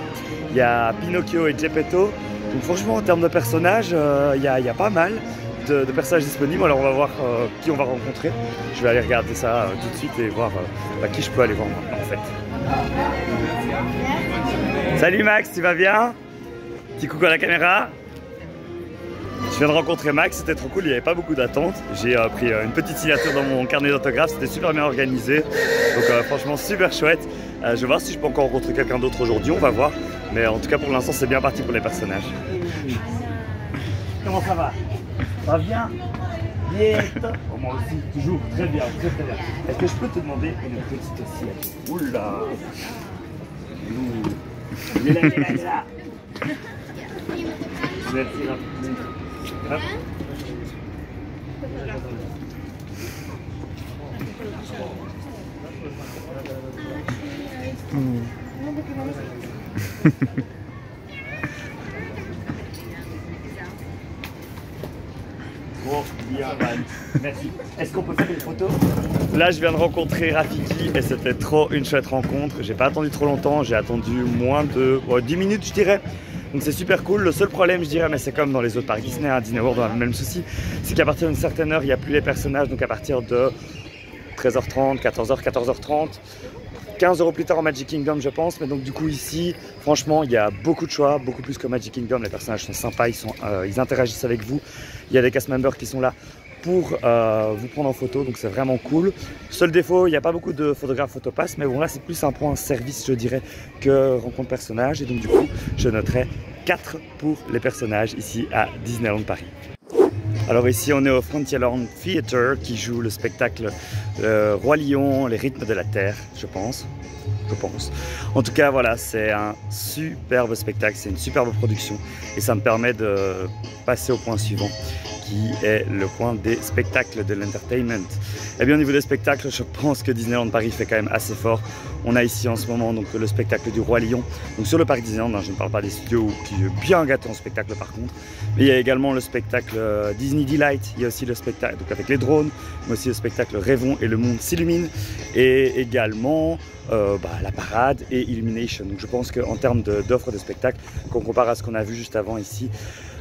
Il y a Pinocchio et Geppetto. Donc franchement, en termes de personnages, il y a pas mal de personnages disponibles. Alors on va voir qui on va rencontrer. Je vais aller regarder ça tout de suite et voir qui je peux aller voir maintenant en fait. Salut Max, tu vas bien? Petit coucou à la caméra. Je viens de rencontrer Max, c'était trop cool, il n'y avait pas beaucoup d'attente. J'ai pris une petite signature dans mon carnet d'autographes, c'était super bien organisé. Donc franchement super chouette. Je vais voir si je peux encore rencontrer quelqu'un d'autre aujourd'hui, on va voir. Mais en tout cas pour l'instant c'est bien parti pour les personnages. Comment ça va? Ça va bien? Bien. Oh, moi aussi, toujours très bien, très bien. Est-ce que je peux te demander une petite assiette? Oula. Il est là, il est là, il est là. Merci, hop. Bon, bien, merci. Est-ce qu'on peut faire une photo? Là, je viens de rencontrer Rafiki et c'était trop une chouette rencontre. J'ai pas attendu trop longtemps, j'ai attendu moins de 10 minutes, je dirais. Donc c'est super cool. Le seul problème, je dirais, mais c'est comme dans les autres parcs Disney, à Disney World, on a le même souci, c'est qu'à partir d'une certaine heure, il n'y a plus les personnages. Donc à partir de 13h30, 14h, 14h30, 15 € plus tard en Magic Kingdom, je pense. Mais donc du coup ici, franchement, il y a beaucoup de choix, beaucoup plus que Magic Kingdom. Les personnages sont sympas, ils interagissent avec vous. Il y a des cast members qui sont là pour vous prendre en photo, donc c'est vraiment cool. Seul défaut, il n'y a pas beaucoup de photographes photopass, mais bon là c'est plus un point service, je dirais, que rencontre personnage. Et donc du coup, je noterai 4 pour les personnages ici à Disneyland Paris. Alors ici on est au Frontierland Theatre qui joue le spectacle Roi Lion, les rythmes de la terre, je pense. En tout cas voilà, c'est un superbe spectacle, c'est une superbe production et ça me permet de passer au point suivant qui est le point des spectacles de l'entertainment. Et bien au niveau des spectacles, je pense que Disneyland Paris fait quand même assez fort. On a ici en ce moment donc le spectacle du Roi Lion, donc sur le parc Disneyland, hein, je ne parle pas des studios qui est bien gâté en spectacle par contre, mais il y a également le spectacle Disney Delight, il y a aussi le spectacle donc avec les drones, mais aussi le spectacle Rêvons et le monde s'illumine, et également la parade et Illumination. Donc je pense qu'en termes d'offres de spectacles, qu'on compare à ce qu'on a vu juste avant ici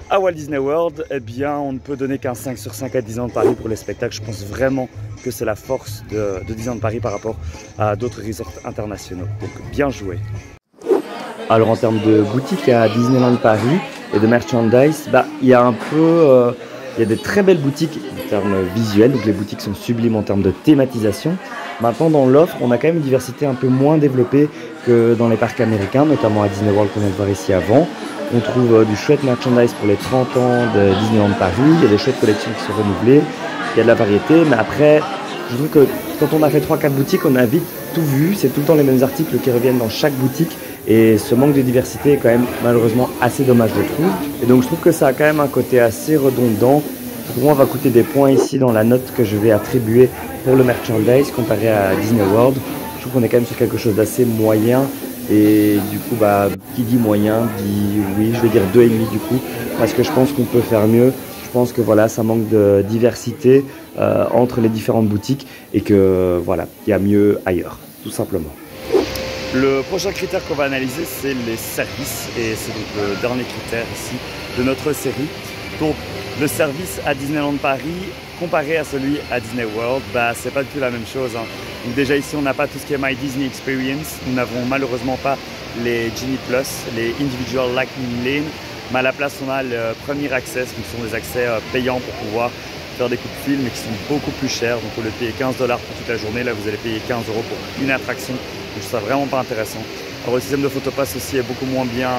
à Walt Disney World, eh bien on ne peut donner qu'un 5 sur 5 à Disneyland Paris pour les spectacles. Je pense vraiment que c'est la force de Disneyland Paris par rapport à d'autres resorts internationaux. Donc bien joué. Alors en termes de boutique à Disneyland Paris et de merchandise, il y a un peu... il y a des très belles boutiques en termes visuels, donc les boutiques sont sublimes en termes de thématisation. Maintenant dans l'offre, on a quand même une diversité un peu moins développée que dans les parcs américains, notamment à Disney World qu'on vient de voir ici avant. On trouve du chouette merchandise pour les 30 ans de Disneyland Paris, il y a des chouettes collections qui sont renouvelées, il y a de la variété, mais après, je trouve que quand on a fait 3-4 boutiques, on a vite tout vu, c'est tout le temps les mêmes articles qui reviennent dans chaque boutique, et ce manque de diversité est quand même malheureusement assez dommage, je trouve. Et donc je trouve que ça a quand même un côté assez redondant. Pour moi, on va coûter des points ici dans la note que je vais attribuer pour le merchandise comparé à Disney World. Je trouve qu'on est quand même sur quelque chose d'assez moyen. Et du coup, qui dit moyen, dit oui, je vais dire 2,5 du coup, parce que je pense qu'on peut faire mieux. Je pense que voilà, ça manque de diversité entre les différentes boutiques et que voilà, il y a mieux ailleurs, tout simplement. Le prochain critère qu'on va analyser, c'est les services, et c'est donc le dernier critère ici de notre série. Donc, le service à Disneyland Paris comparé à celui à Disney World, c'est pas du tout la même chose, hein. Donc déjà ici on n'a pas tout ce qui est My Disney Experience, nous n'avons malheureusement pas les Genie Plus, les Individual Lightning Lane, mais à la place on a le Premier Access, qui sont des accès payants pour pouvoir faire des coups de fil, mais qui sont beaucoup plus chers. Donc au lieu de payer 15 $ pour toute la journée, là vous allez payer 15 € pour une attraction, donc je trouve ça vraiment pas intéressant. Alors le système de photopass aussi est beaucoup moins bien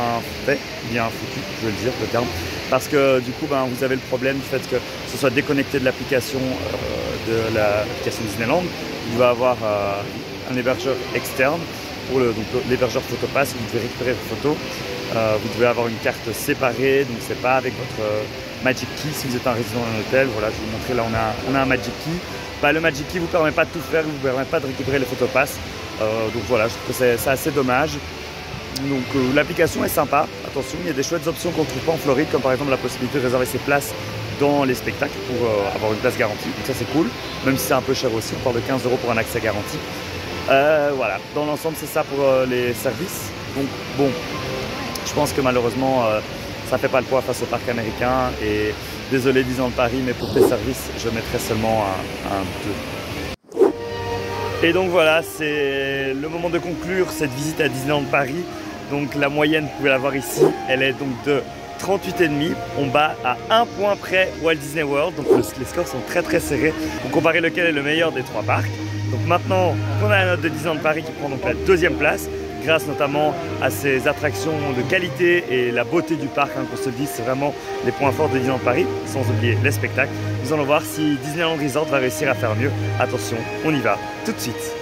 fait, bien foutu, je veux le dire, le terme. Parce que du coup, vous avez le problème du fait que ce soit déconnecté de l'application Disneyland. Il va avoir un hébergeur externe pour l'hébergeur Photopass où vous devez récupérer vos photos. Vous devez avoir une carte séparée, donc c'est pas avec votre Magic Key si vous êtes un résident d'un hôtel. Voilà, je vais vous montrer, là on a un Magic Key. Le Magic Key ne vous permet pas de tout faire, il ne vous permet pas de récupérer les Photopass. Donc voilà, je trouve que c'est assez dommage. Donc l'application est sympa, attention, il y a des chouettes options qu'on ne trouve pas en Floride, comme par exemple la possibilité de réserver ses places dans les spectacles pour avoir une place garantie. Donc ça c'est cool, même si c'est un peu cher aussi, on parle de 15 € pour un accès garanti. Voilà, dans l'ensemble c'est ça pour les services. Donc bon, je pense que malheureusement ça ne fait pas le poids face au parc américain, et désolé Disneyland Paris, mais pour tes services je mettrai seulement un 2. Et donc voilà, c'est le moment de conclure cette visite à Disneyland Paris. Donc la moyenne, vous pouvez la voir ici, elle est donc de 38,5. On bat à 1 point près Walt Disney World, donc les scores sont très serrés pour comparer lequel est le meilleur des 3 parcs. Donc maintenant qu'on a la note de Disneyland Paris qui prend donc la 2e place, grâce notamment à ses attractions de qualité et la beauté du parc, hein, qu'on se dise, c'est vraiment les points forts de Disneyland Paris, sans oublier les spectacles. Nous allons voir si Disneyland Resort va réussir à faire mieux. Attention, on y va tout de suite.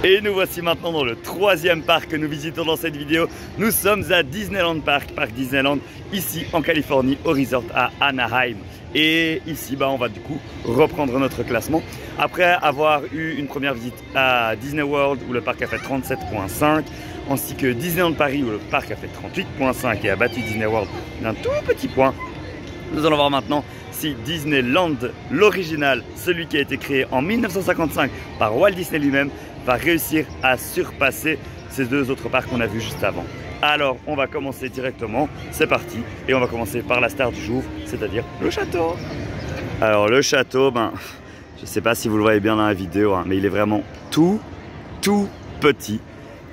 Et nous voici maintenant dans le 3e parc que nous visitons dans cette vidéo. Nous sommes à Disneyland Park, parc Disneyland, ici en Californie, au resort à Anaheim. Et ici, on va du coup reprendre notre classement. Après avoir eu une première visite à Disney World où le parc a fait 37,5, ainsi que Disneyland Paris où le parc a fait 38,5 et a battu Disney World d'un tout petit point. Nous allons voir maintenant si Disneyland, l'original, celui qui a été créé en 1955 par Walt Disney lui-même, va réussir à surpasser ces 2 autres parcs qu'on a vus juste avant. Alors, on va commencer directement, c'est parti, et on va commencer par la star du jour, c'est-à-dire le château. Alors le château, je ne sais pas si vous le voyez bien dans la vidéo, mais il est vraiment tout petit.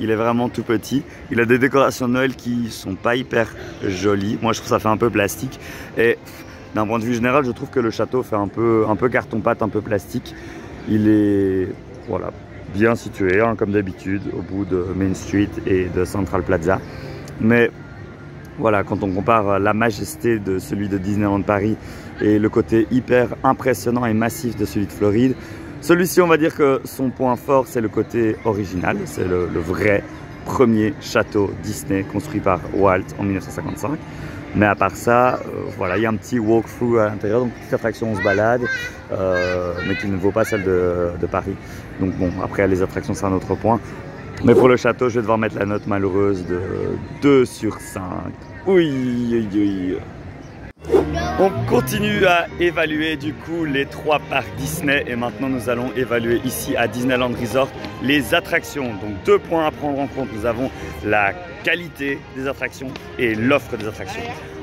Il est vraiment tout petit. Il a des décorations de Noël qui sont pas hyper jolies. Moi, je trouve ça fait un peu plastique. Et d'un point de vue général, je trouve que le château fait un peu carton-pâte, un peu plastique. Il est, voilà, bien situé, hein, comme d'habitude, au bout de Main Street et de Central Plaza. Mais voilà, quand on compare la majesté de celui de Disneyland Paris et le côté hyper impressionnant et massif de celui de Floride, celui-ci, on va dire que son point fort, c'est le côté original. C'est le vrai premier château Disney construit par Walt en 1955. Mais à part ça, voilà, il y a un petit walkthrough à l'intérieur, donc petite attraction, on se balade, mais qui ne vaut pas celle de Paris. Donc bon, après les attractions, c'est un autre point. Mais pour le château, je vais devoir mettre la note malheureuse de 2 sur 5. Oui. On continue à évaluer du coup les 3 parcs Disney et maintenant nous allons évaluer ici à Disneyland Resort les attractions. Donc 2 points à prendre en compte, nous avons la qualité des attractions et l'offre des attractions.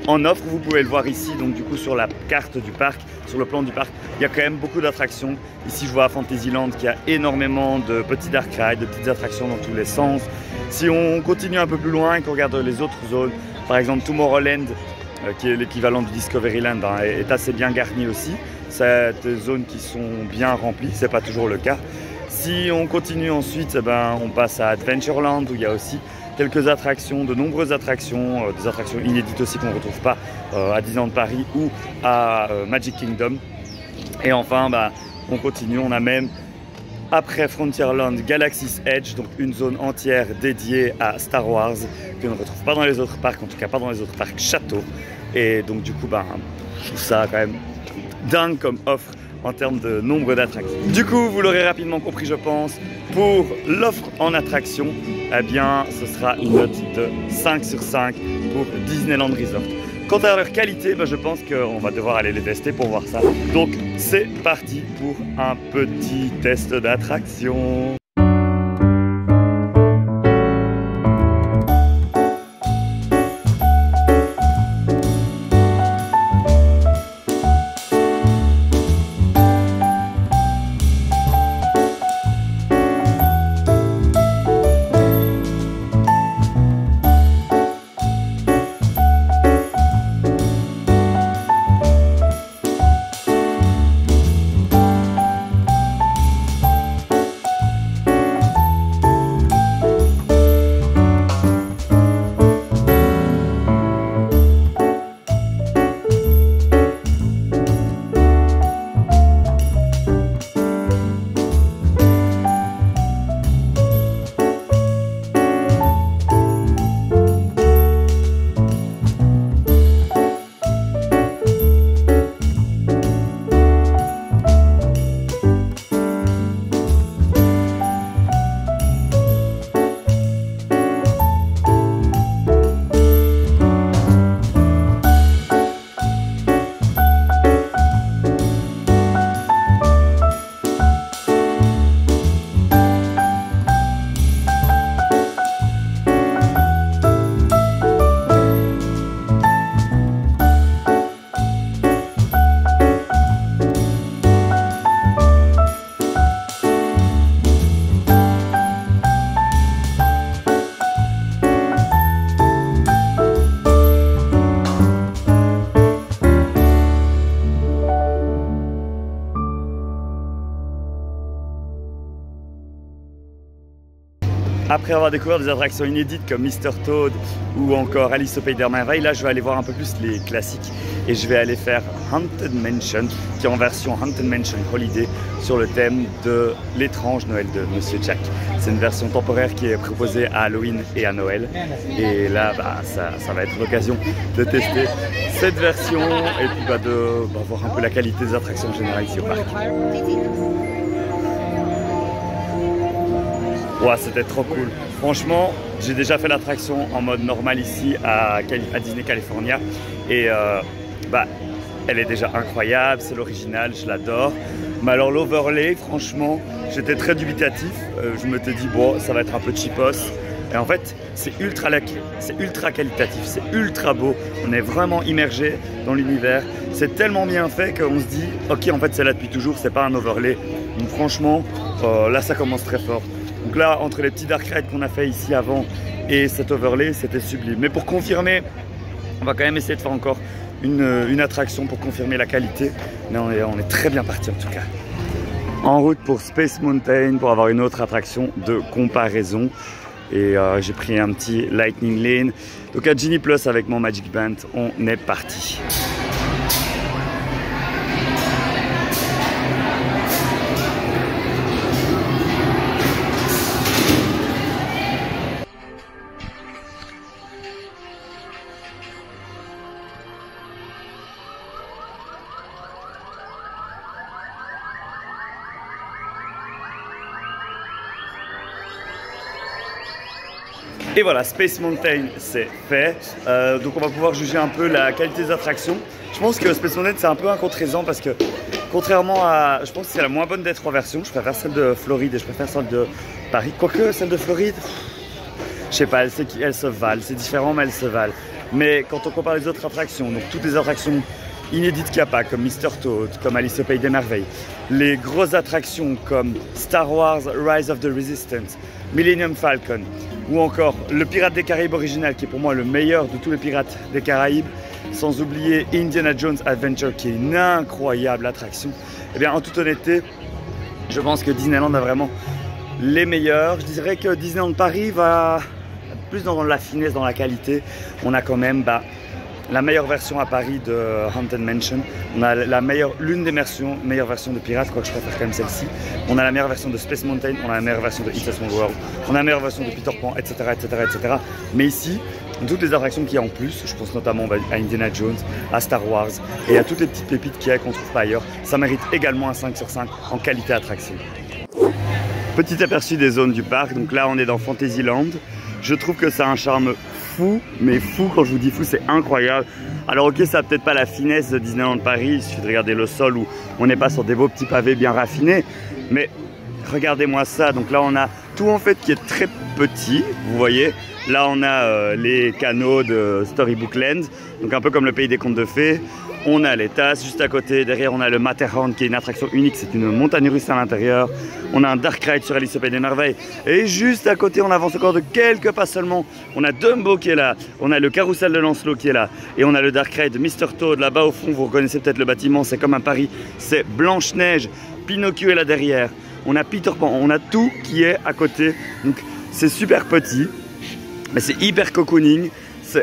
En offre, vous pouvez le voir ici, donc du coup sur la carte du parc, sur le plan du parc, il y a quand même beaucoup d'attractions. Ici je vois à Fantasyland qu'il y a énormément de petits dark rides, de petites attractions dans tous les sens. Si on continue un peu plus loin et qu'on regarde les autres zones, par exemple Tomorrowland, qui est l'équivalent du Discoveryland, est assez bien garni aussi. C'est des zones qui sont bien remplies, c'est pas toujours le cas. Si on continue ensuite, on passe à Adventureland où il y a aussi quelques attractions, de nombreuses attractions, des attractions inédites aussi qu'on ne retrouve pas à Disneyland Paris ou à Magic Kingdom. Et enfin, on continue, on a même après Frontierland, Galaxy's Edge, donc une zone entière dédiée à Star Wars que l'on ne retrouve pas dans les autres parcs, en tout cas pas dans les autres parcs châteaux. Et donc du coup, je trouve ça quand même dingue comme offre en termes de nombre d'attractions. Du coup, vous l'aurez rapidement compris, je pense, pour l'offre en attraction, eh bien, ce sera une note de 5 sur 5 pour Disneyland Resort. Quant à leur qualité, je pense qu'on va devoir aller les tester pour voir ça. Donc, c'est parti pour un petit test d'attraction. après avoir découvert des attractions inédites comme Mr. Toad ou encore Alice au Pays des Merveilles, là je vais aller voir un peu plus les classiques et je vais aller faire Haunted Mansion, qui est en version Haunted Mansion Holiday sur le thème de l'étrange Noël de Monsieur Jack. C'est une version temporaire qui est proposée à Halloween et à Noël. Et là, ça va être l'occasion de tester cette version et puis de voir un peu la qualité des attractions en général ici au parc. Ouais, c'était trop cool. Franchement, j'ai déjà fait l'attraction en mode normal ici à Disney California. Et elle est déjà incroyable, c'est l'original, je l'adore. Mais alors l'overlay, franchement, j'étais très dubitatif. Je me suis dit, bon, ça va être un peu cheapos. Et en fait, c'est ultra qualitatif, c'est ultra beau. On est vraiment immergé dans l'univers. C'est tellement bien fait qu'on se dit, ok, en fait, c'est là depuis toujours, c'est pas un overlay. Donc franchement, là, ça commence très fort. Donc là, entre les petits dark rides qu'on a fait ici avant et cet overlay, c'était sublime. Mais pour confirmer, on va quand même essayer de faire encore une attraction pour confirmer la qualité. Mais on est très bien parti en tout cas. En route pour Space Mountain pour avoir une autre attraction de comparaison. Et j'ai pris un petit Lightning Lane. Donc à Genie Plus avec mon Magic Band, on est parti. Et voilà, Space Mountain, c'est fait. Donc on va pouvoir juger un peu la qualité des attractions. Je pense que Space Mountain, c'est un peu un contre-raison parce que contrairement à... Je pense que c'est la moins bonne des trois versions. Je préfère celle de Floride et je préfère celle de Paris. Quoique celle de Floride, je sais pas, elles se valent. C'est différent, mais elles se valent. Mais quand on compare les autres attractions, donc toutes les attractions inédites qu'il n'y a pas, comme Mr. Toad, comme Alice au Pays des Merveilles, les grosses attractions comme Star Wars Rise of the Resistance, Millennium Falcon, ou encore le Pirate des Caraïbes original, qui est pour moi le meilleur de tous les Pirates des Caraïbes, sans oublier Indiana Jones Adventure, qui est une incroyable attraction. Eh bien, en toute honnêteté, je pense que Disneyland a vraiment les meilleurs. Je dirais que Disneyland Paris va plus dans la finesse, dans la qualité. On a quand même la meilleure version à Paris de Haunted Mansion. On a l'une des meilleures versions de Pirates, quoique je préfère quand même celle-ci. On a la meilleure version de Space Mountain, on a la meilleure version de It's a Small World, on a la meilleure version de Peter Pan, etc. etc. Mais ici, toutes les attractions qu'il y a en plus, je pense notamment à Indiana Jones, à Star Wars et à toutes les petites pépites qu'il y a qu'on ne trouve pas ailleurs, ça mérite également un 5 sur 5 en qualité attraction. Petit aperçu des zones du parc, donc là on est dans Fantasyland. Je trouve que ça a un charme fou, mais fou, quand je vous dis fou, c'est incroyable. Alors ok, ça n'a peut-être pas la finesse de Disneyland Paris, il suffit de regarder le sol où on n'est pas sur des beaux petits pavés bien raffinés, mais regardez-moi ça. Donc là on a tout en fait qui est très petit, vous voyez. Là on a les canaux de Storybook Land, donc un peu comme le pays des contes de fées. On a les tasses juste à côté, derrière on a le Matterhorn qui est une attraction unique, c'est une montagne russe à l'intérieur. On a un Dark Ride sur Alice au Pays des Merveilles. Et juste à côté, on avance encore de quelques pas seulement. On a Dumbo qui est là, on a le Carrousel de Lancelot qui est là. Et on a le Dark Ride de Mr. Toad là-bas au fond, vous reconnaissez peut-être le bâtiment, c'est comme un Paris. C'est Blanche-Neige, Pinocchio est là derrière. On a Peter Pan, on a tout qui est à côté. Donc c'est super petit, mais c'est hyper cocooning.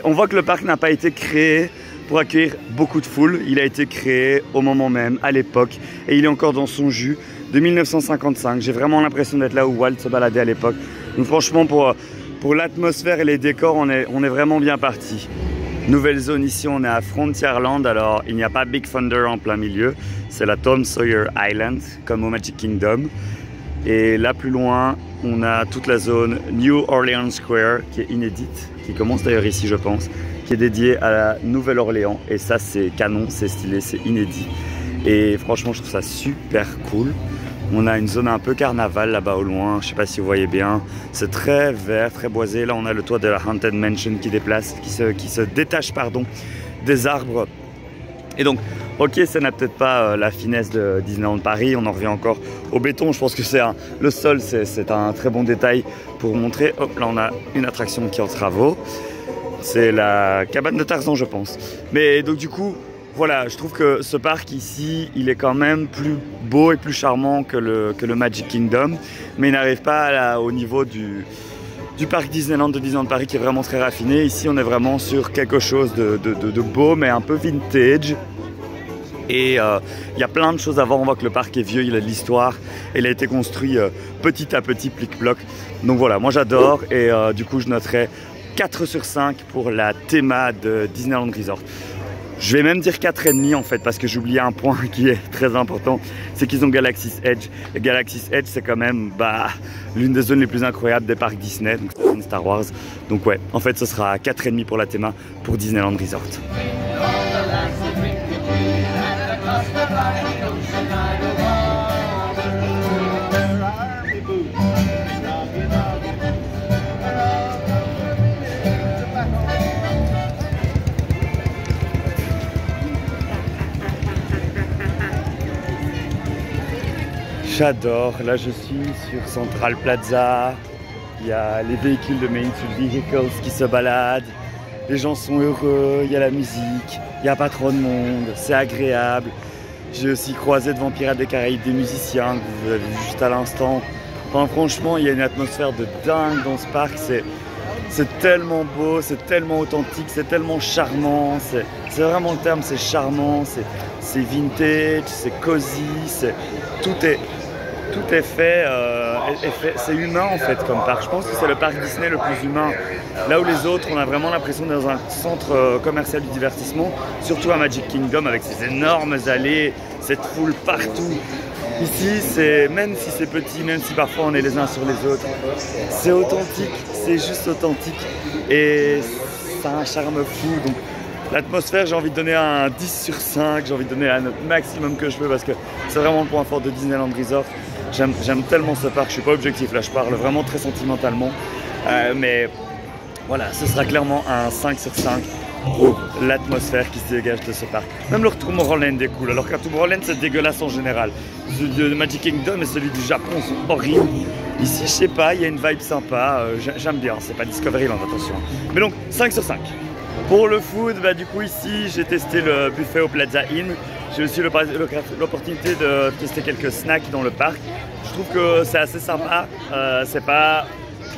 On voit que le parc n'a pas été créé pour accueillir beaucoup de foule. Il a été créé au moment même, à l'époque, et il est encore dans son jus de 1955. J'ai vraiment l'impression d'être là où Walt se baladait à l'époque. Donc franchement, pour l'atmosphère et les décors, on est vraiment bien parti. Nouvelle zone ici, on est à Frontierland. Alors, il n'y a pas Big Thunder en plein milieu. C'est la Tom Sawyer Island, comme au Magic Kingdom. Et là, plus loin, on a toute la zone New Orleans Square, qui est inédite, qui commence d'ailleurs ici, je pense, qui est dédiée à la Nouvelle-Orléans. Et ça, c'est canon, c'est stylé, c'est inédit. Et franchement, je trouve ça super cool. On a une zone un peu carnaval là-bas au loin, je ne sais pas si vous voyez bien. C'est très vert, très boisé. Là, on a le toit de la Haunted Mansion qui se détache des arbres. Et donc, ok, ça n'a peut-être pas la finesse de Disneyland Paris. On en revient encore au béton. Je pense que le sol, c'est un très bon détail pour vous montrer. Hop, là, on a une attraction qui est en travaux. C'est la cabane de Tarzan, je pense. Mais donc, du coup, voilà, je trouve que ce parc ici, il est quand même plus beau et plus charmant que le Magic Kingdom, mais il n'arrive pas au niveau du parc Disneyland de Disneyland Paris qui est vraiment très raffiné. Ici on est vraiment sur quelque chose de beau mais un peu vintage. Et il y a plein de choses à voir. On voit que le parc est vieux, il a de l'histoire. Il a été construit petit à petit, plic-ploc. Donc voilà, moi j'adore. Et du coup je noterai 4 sur 5 pour la théma de Disneyland Resort. Je vais même dire 4,5 en fait, parce que j'ai oublié un point qui est très important, c'est qu'ils ont Galaxy's Edge. Et Galaxy's Edge, c'est quand même l'une des zones les plus incroyables des parcs Disney, donc c'est la zone Star Wars. Donc ouais, en fait ce sera 4,5 pour la théma pour Disneyland Resort. J'adore, là je suis sur Central Plaza, il y a les véhicules de Main Street Vehicles qui se baladent, les gens sont heureux, il y a la musique, il n'y a pas trop de monde, c'est agréable. J'ai aussi croisé devant Pirates des Caraïbes des musiciens que vous avez vu juste à l'instant. Enfin, franchement, il y a une atmosphère de dingue dans ce parc, c'est tellement beau, c'est tellement authentique, c'est tellement charmant, c'est vraiment le terme, c'est charmant, c'est vintage, c'est cosy, tout est fait, c'est humain en fait comme parc. Je pense que c'est le parc Disney le plus humain. Là où les autres, on a vraiment l'impression d'être dans un centre commercial du divertissement, surtout à Magic Kingdom avec ces énormes allées, cette foule partout. Ici, même si c'est petit, même si parfois on est les uns sur les autres, c'est authentique, c'est juste authentique et ça a un charme fou. Donc l'atmosphère, j'ai envie de donner un 10 sur 5, j'ai envie de donner la note maximum que je peux parce que c'est vraiment le point fort de Disneyland Resort. J'aime tellement ce parc, je suis pas objectif là, je parle vraiment très sentimentalement. Mais voilà, ce sera clairement un 5 sur 5 pour l'atmosphère qui se dégage de ce parc. Même leur Tomorrowland est cool, alors qu'un Tomorrowland c'est dégueulasse en général. Celui de Magic Kingdom et celui du Japon sont horribles. Ici, je sais pas, il y a une vibe sympa, j'aime bien, c'est pas Discoveryland, attention. Mais donc, 5 sur 5. Pour le food, du coup ici j'ai testé le buffet au Plaza Inn. J'ai aussi l'opportunité de tester quelques snacks dans le parc. Je trouve que c'est assez sympa, c'est pas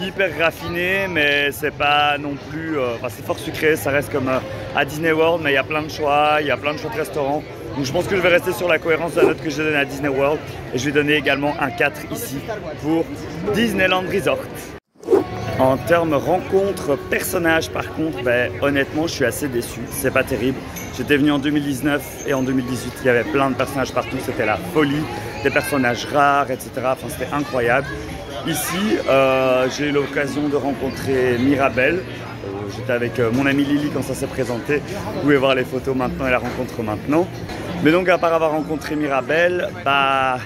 hyper raffiné mais c'est pas non plus, c'est fort sucré, ça reste comme à Disney World mais il y a plein de choix, il y a plein de choix de restaurants. Donc je pense que je vais rester sur la cohérence de la note que j'ai donnée à Disney World et je vais donner également un 4 ici pour Disneyland Resort. En termes rencontres, personnages par contre, honnêtement je suis assez déçu, c'est pas terrible. J'étais venu en 2019 et en 2018 il y avait plein de personnages partout, c'était la folie, des personnages rares, etc. Enfin c'était incroyable. Ici j'ai eu l'occasion de rencontrer Mirabel, j'étais avec mon amie Lily quand ça s'est présenté, vous pouvez voir les photos maintenant et la rencontre maintenant. Mais donc à part avoir rencontré Mirabel,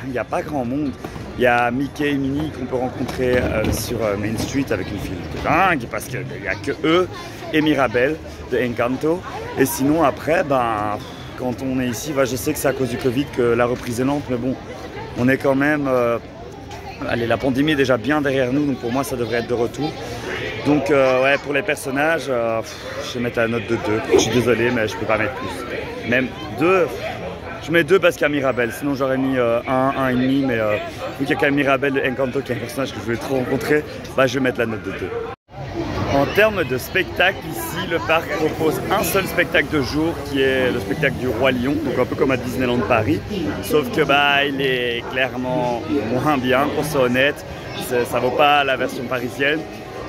il n'y a pas grand monde. Il y a Mickey et Minnie qu'on peut rencontrer sur Main Street avec une file de dingue parce qu'il n'y a que eux et Mirabel de Encanto. Et sinon après, quand on est ici, je sais que c'est à cause du Covid que la reprise est lente, mais bon, on est quand même... la pandémie est déjà bien derrière nous, donc pour moi ça devrait être de retour. Donc ouais, pour les personnages, je vais mettre la note de 2. Je suis désolé, mais je peux pas mettre plus. Même 2... Je mets 2 parce qu'il y a Mirabel, sinon j'aurais mis 1, 1,5, mais vu qu'il y a quand même Mirabel de Encanto qui est un personnage que je voulais trop rencontrer, je vais mettre la note de 2. En termes de spectacle, ici le parc propose un seul spectacle de jour qui est le spectacle du Roi Lion, donc un peu comme à Disneyland Paris, sauf que il est clairement moins bien, pour être honnête, ça vaut pas la version parisienne.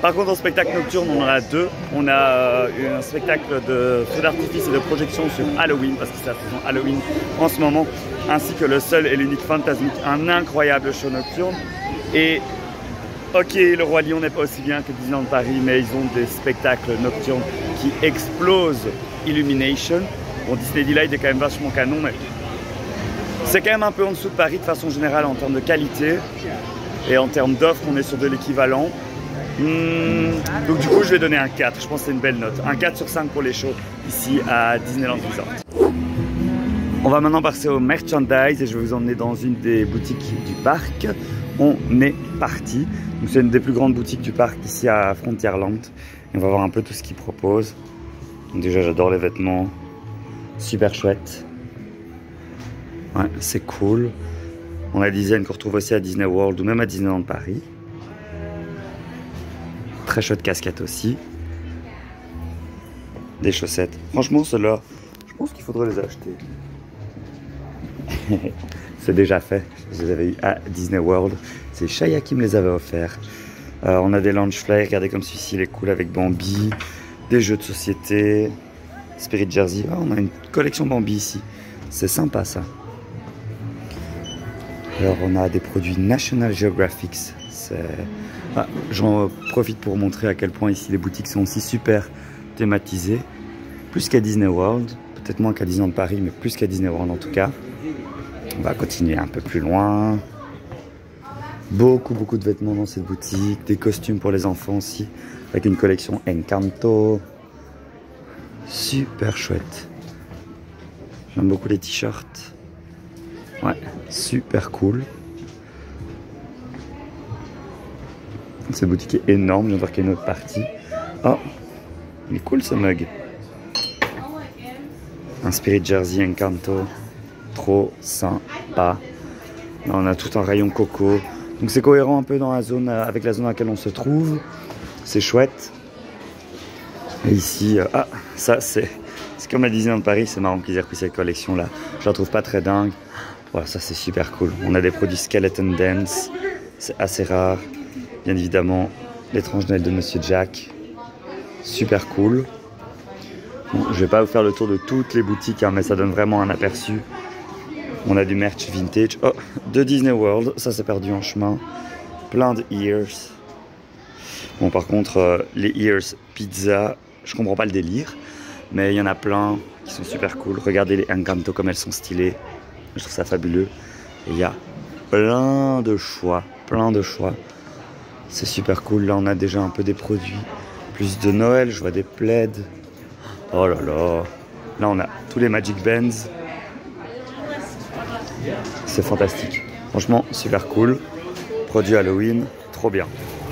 Par contre, en spectacle nocturne, on en a 2. On a un spectacle de feux d'artifice et de projection sur Halloween, parce que c'est la saison Halloween en ce moment, ainsi que le seul et l'unique Fantasmic, un incroyable show nocturne. Et ok, le Roi Lion n'est pas aussi bien que Disneyland Paris, mais ils ont des spectacles nocturnes qui explosent. Illumination. Bon, Disney Delight est quand même vachement canon, mais c'est quand même un peu en dessous de Paris de façon générale en termes de qualité. Et en termes d'offres, on est sur de l'équivalent. Donc du coup je vais donner un 4, je pense que c'est une belle note. Un 4 sur 5 pour les shows ici à Disneyland Resort. On va maintenant passer au merchandise et je vais vous emmener dans une des boutiques du parc. On est parti. C'est une des plus grandes boutiques du parc ici à Frontierland. Et on va voir un peu tout ce qu'ils proposent. Donc déjà j'adore les vêtements, super chouette. Ouais, c'est cool. On a des designs qu'on retrouve aussi à Disney World ou même à Disneyland Paris. très chouette casquette aussi. Des chaussettes. Franchement, ceux-là, je pense qu'il faudrait les acheter. C'est déjà fait. Je les avais eu à Disney World. C'est Shaya qui me les avait offerts. On a des lounge fly. Regardez comme celui-ci, il est cool avec Bambi. Des jeux de société. Spirit Jersey. Oh, on a une collection Bambi ici. C'est sympa ça. Alors on a des produits National Geographic. J'en profite pour montrer à quel point ici les boutiques sont aussi super thématisées. Plus qu'à Disney World. Peut-être moins qu'à Disneyland Paris, mais plus qu'à Disney World en tout cas. On va continuer un peu plus loin. Beaucoup de vêtements dans cette boutique. Des costumes pour les enfants aussi. Avec une collection Encanto. Super chouette. J'aime beaucoup les t-shirts. Ouais, super cool. Cette boutique est énorme. Je viens de voir qu'il y a une autre partie. Oh, il est cool ce mug. Un Spirit Jersey Encanto. Trop sympa. Là, on a tout un rayon coco. Donc c'est cohérent un peu dans la zone, avec la zone dans laquelle on se trouve. C'est chouette. Et ici, ça c'est comme à Disneyland Paris. C'est marrant qu'ils aient repris cette collection là. Je la trouve pas très dingue. Voilà, ça c'est super cool. On a des produits Skeleton Dance. C'est assez rare. Bien évidemment, l'étrange Noël de Monsieur Jack. Super cool. Bon, je vais pas vous faire le tour de toutes les boutiques, hein, mais ça donne vraiment un aperçu. On a du merch vintage. Oh, de Disney World. Ça s'est perdu en chemin. Plein de ears. Bon, par contre, les ears pizza, je comprends pas le délire. Mais il y en a plein qui sont super cool. Regardez les Encanto comme elles sont stylées. Je trouve ça fabuleux. Et il y a plein de choix. C'est super cool. Là, on a déjà un peu des produits. Plus de Noël. Je vois des plaids. Oh là là. Là, on a tous les Magic Bands. C'est fantastique. Franchement, super cool. Produit Halloween. Trop bien.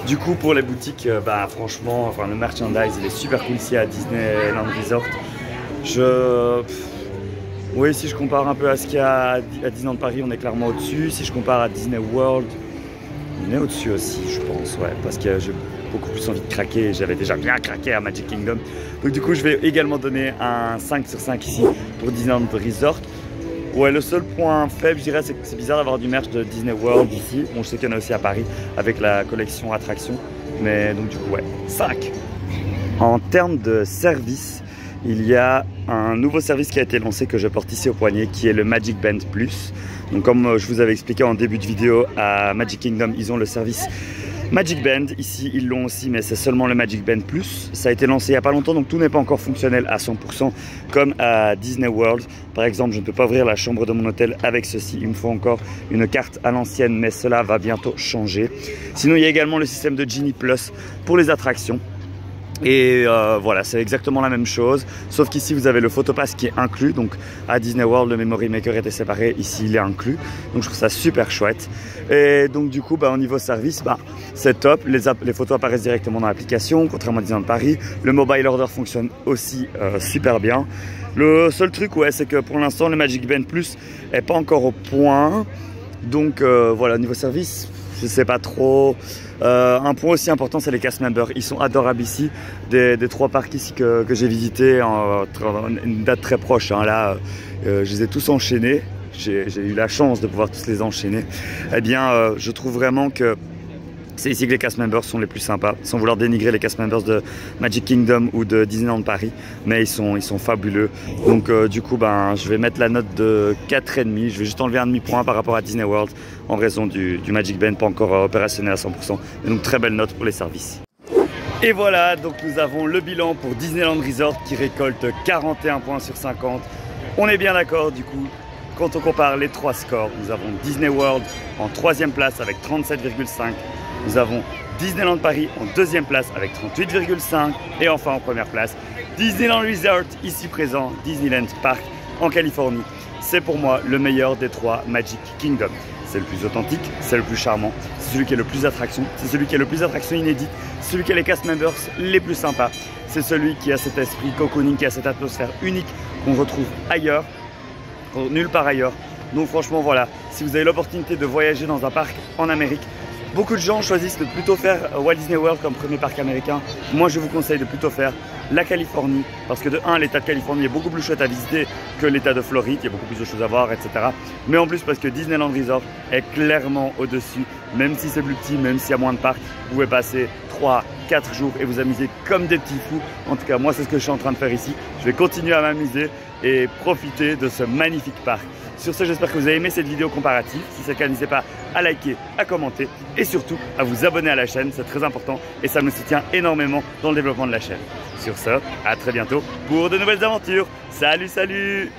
Du coup, pour les boutiques, franchement, le merchandise, il est super cool ici à Disneyland Resort. Oui, si je compare un peu à ce qu'il y a à Disneyland Paris, on est clairement au-dessus. Si je compare à Disney World, on est au-dessus aussi, je pense, ouais, parce que j'ai beaucoup plus envie de craquer. J'avais déjà bien craqué à Magic Kingdom. Donc du coup, je vais également donner un 5 sur 5 ici pour Disneyland Resort. Ouais, le seul point faible, je dirais, c'est que c'est bizarre d'avoir du merch de Disney World ici. Bon, je sais qu'il y en a aussi à Paris avec la collection attraction. Mais donc du coup, ouais, 5. En termes de service, il y a un nouveau service qui a été lancé que je porte ici au poignet, qui est le Magic Band Plus. Donc comme je vous avais expliqué en début de vidéo, à Magic Kingdom, ils ont le service Magic Band. Ici, ils l'ont aussi, mais c'est seulement le Magic Band Plus. Ça a été lancé il n'y a pas longtemps, donc tout n'est pas encore fonctionnel à 100%, comme à Disney World. Par exemple, je ne peux pas ouvrir la chambre de mon hôtel avec ceci. Il me faut encore une carte à l'ancienne, mais cela va bientôt changer. Sinon, il y a également le système de Genie Plus pour les attractions. Et voilà, c'est exactement la même chose, sauf qu'ici vous avez le photopass qui est inclus. Donc à Disney World, le Memory Maker était séparé, ici il est inclus. Donc je trouve ça super chouette. Et donc du coup, au niveau service, c'est top. Les photos apparaissent directement dans l'application, contrairement à Disneyland Paris. Le mobile order fonctionne aussi super bien. Le seul truc, ouais, c'est que pour l'instant, le Magic Band Plus n'est pas encore au point. Donc voilà, niveau service, je sais pas trop. Un point aussi important, c'est les cast members. Ils sont adorables ici. Des 3 parcs ici que j'ai visités en une date très proche. Hein. Là, je les ai tous enchaînés. J'ai eu la chance de pouvoir tous les enchaîner. Eh bien, je trouve vraiment que c'est ici que les cast members sont les plus sympas, sans vouloir dénigrer les cast members de Magic Kingdom ou de Disneyland Paris, mais ils sont fabuleux. Donc du coup, je vais mettre la note de 4,5. Je vais juste enlever un demi-point par rapport à Disney World en raison du Magic Band pas encore opérationnel à 100%. Et donc très belle note pour les services. Et voilà, donc nous avons le bilan pour Disneyland Resort qui récolte 41 points sur 50. On est bien d'accord du coup. Quand on compare les 3 scores, nous avons Disney World en 3e place avec 37,5. Nous avons Disneyland Paris en 2e place avec 38,5. Et enfin en 1re place, Disneyland Resort, ici présent, Disneyland Park en Californie. C'est pour moi le meilleur des 3 Magic Kingdom. C'est le plus authentique, c'est le plus charmant, c'est celui qui est le plus attraction, c'est celui qui est le plus attraction inédite, c'est celui qui a les cast members les plus sympas, c'est celui qui a cet esprit cocooning, qui a cette atmosphère unique qu'on retrouve ailleurs, nulle part ailleurs. Donc franchement voilà, si vous avez l'opportunité de voyager dans un parc en Amérique, Beaucoup de gens choisissent de plutôt faire Walt Disney World comme premier parc américain. Moi, je vous conseille de plutôt faire la Californie parce que de 1, l'état de Californie est beaucoup plus chouette à visiter que l'état de Floride. Il y a beaucoup plus de choses à voir, etc. Mais en plus, parce que Disneyland Resort est clairement au-dessus. Même si c'est plus petit, même s'il y a moins de parcs, vous pouvez passer 3, 4 jours et vous amuser comme des petits fous. En tout cas, moi, c'est ce que je suis en train de faire ici. Je vais continuer à m'amuser et profiter de ce magnifique parc. Sur ce, j'espère que vous avez aimé cette vidéo comparative. Si c'est le cas, n'hésitez pas à liker, à commenter et surtout à vous abonner à la chaîne. C'est très important et ça me soutient énormément dans le développement de la chaîne. Sur ce, à très bientôt pour de nouvelles aventures. Salut, salut!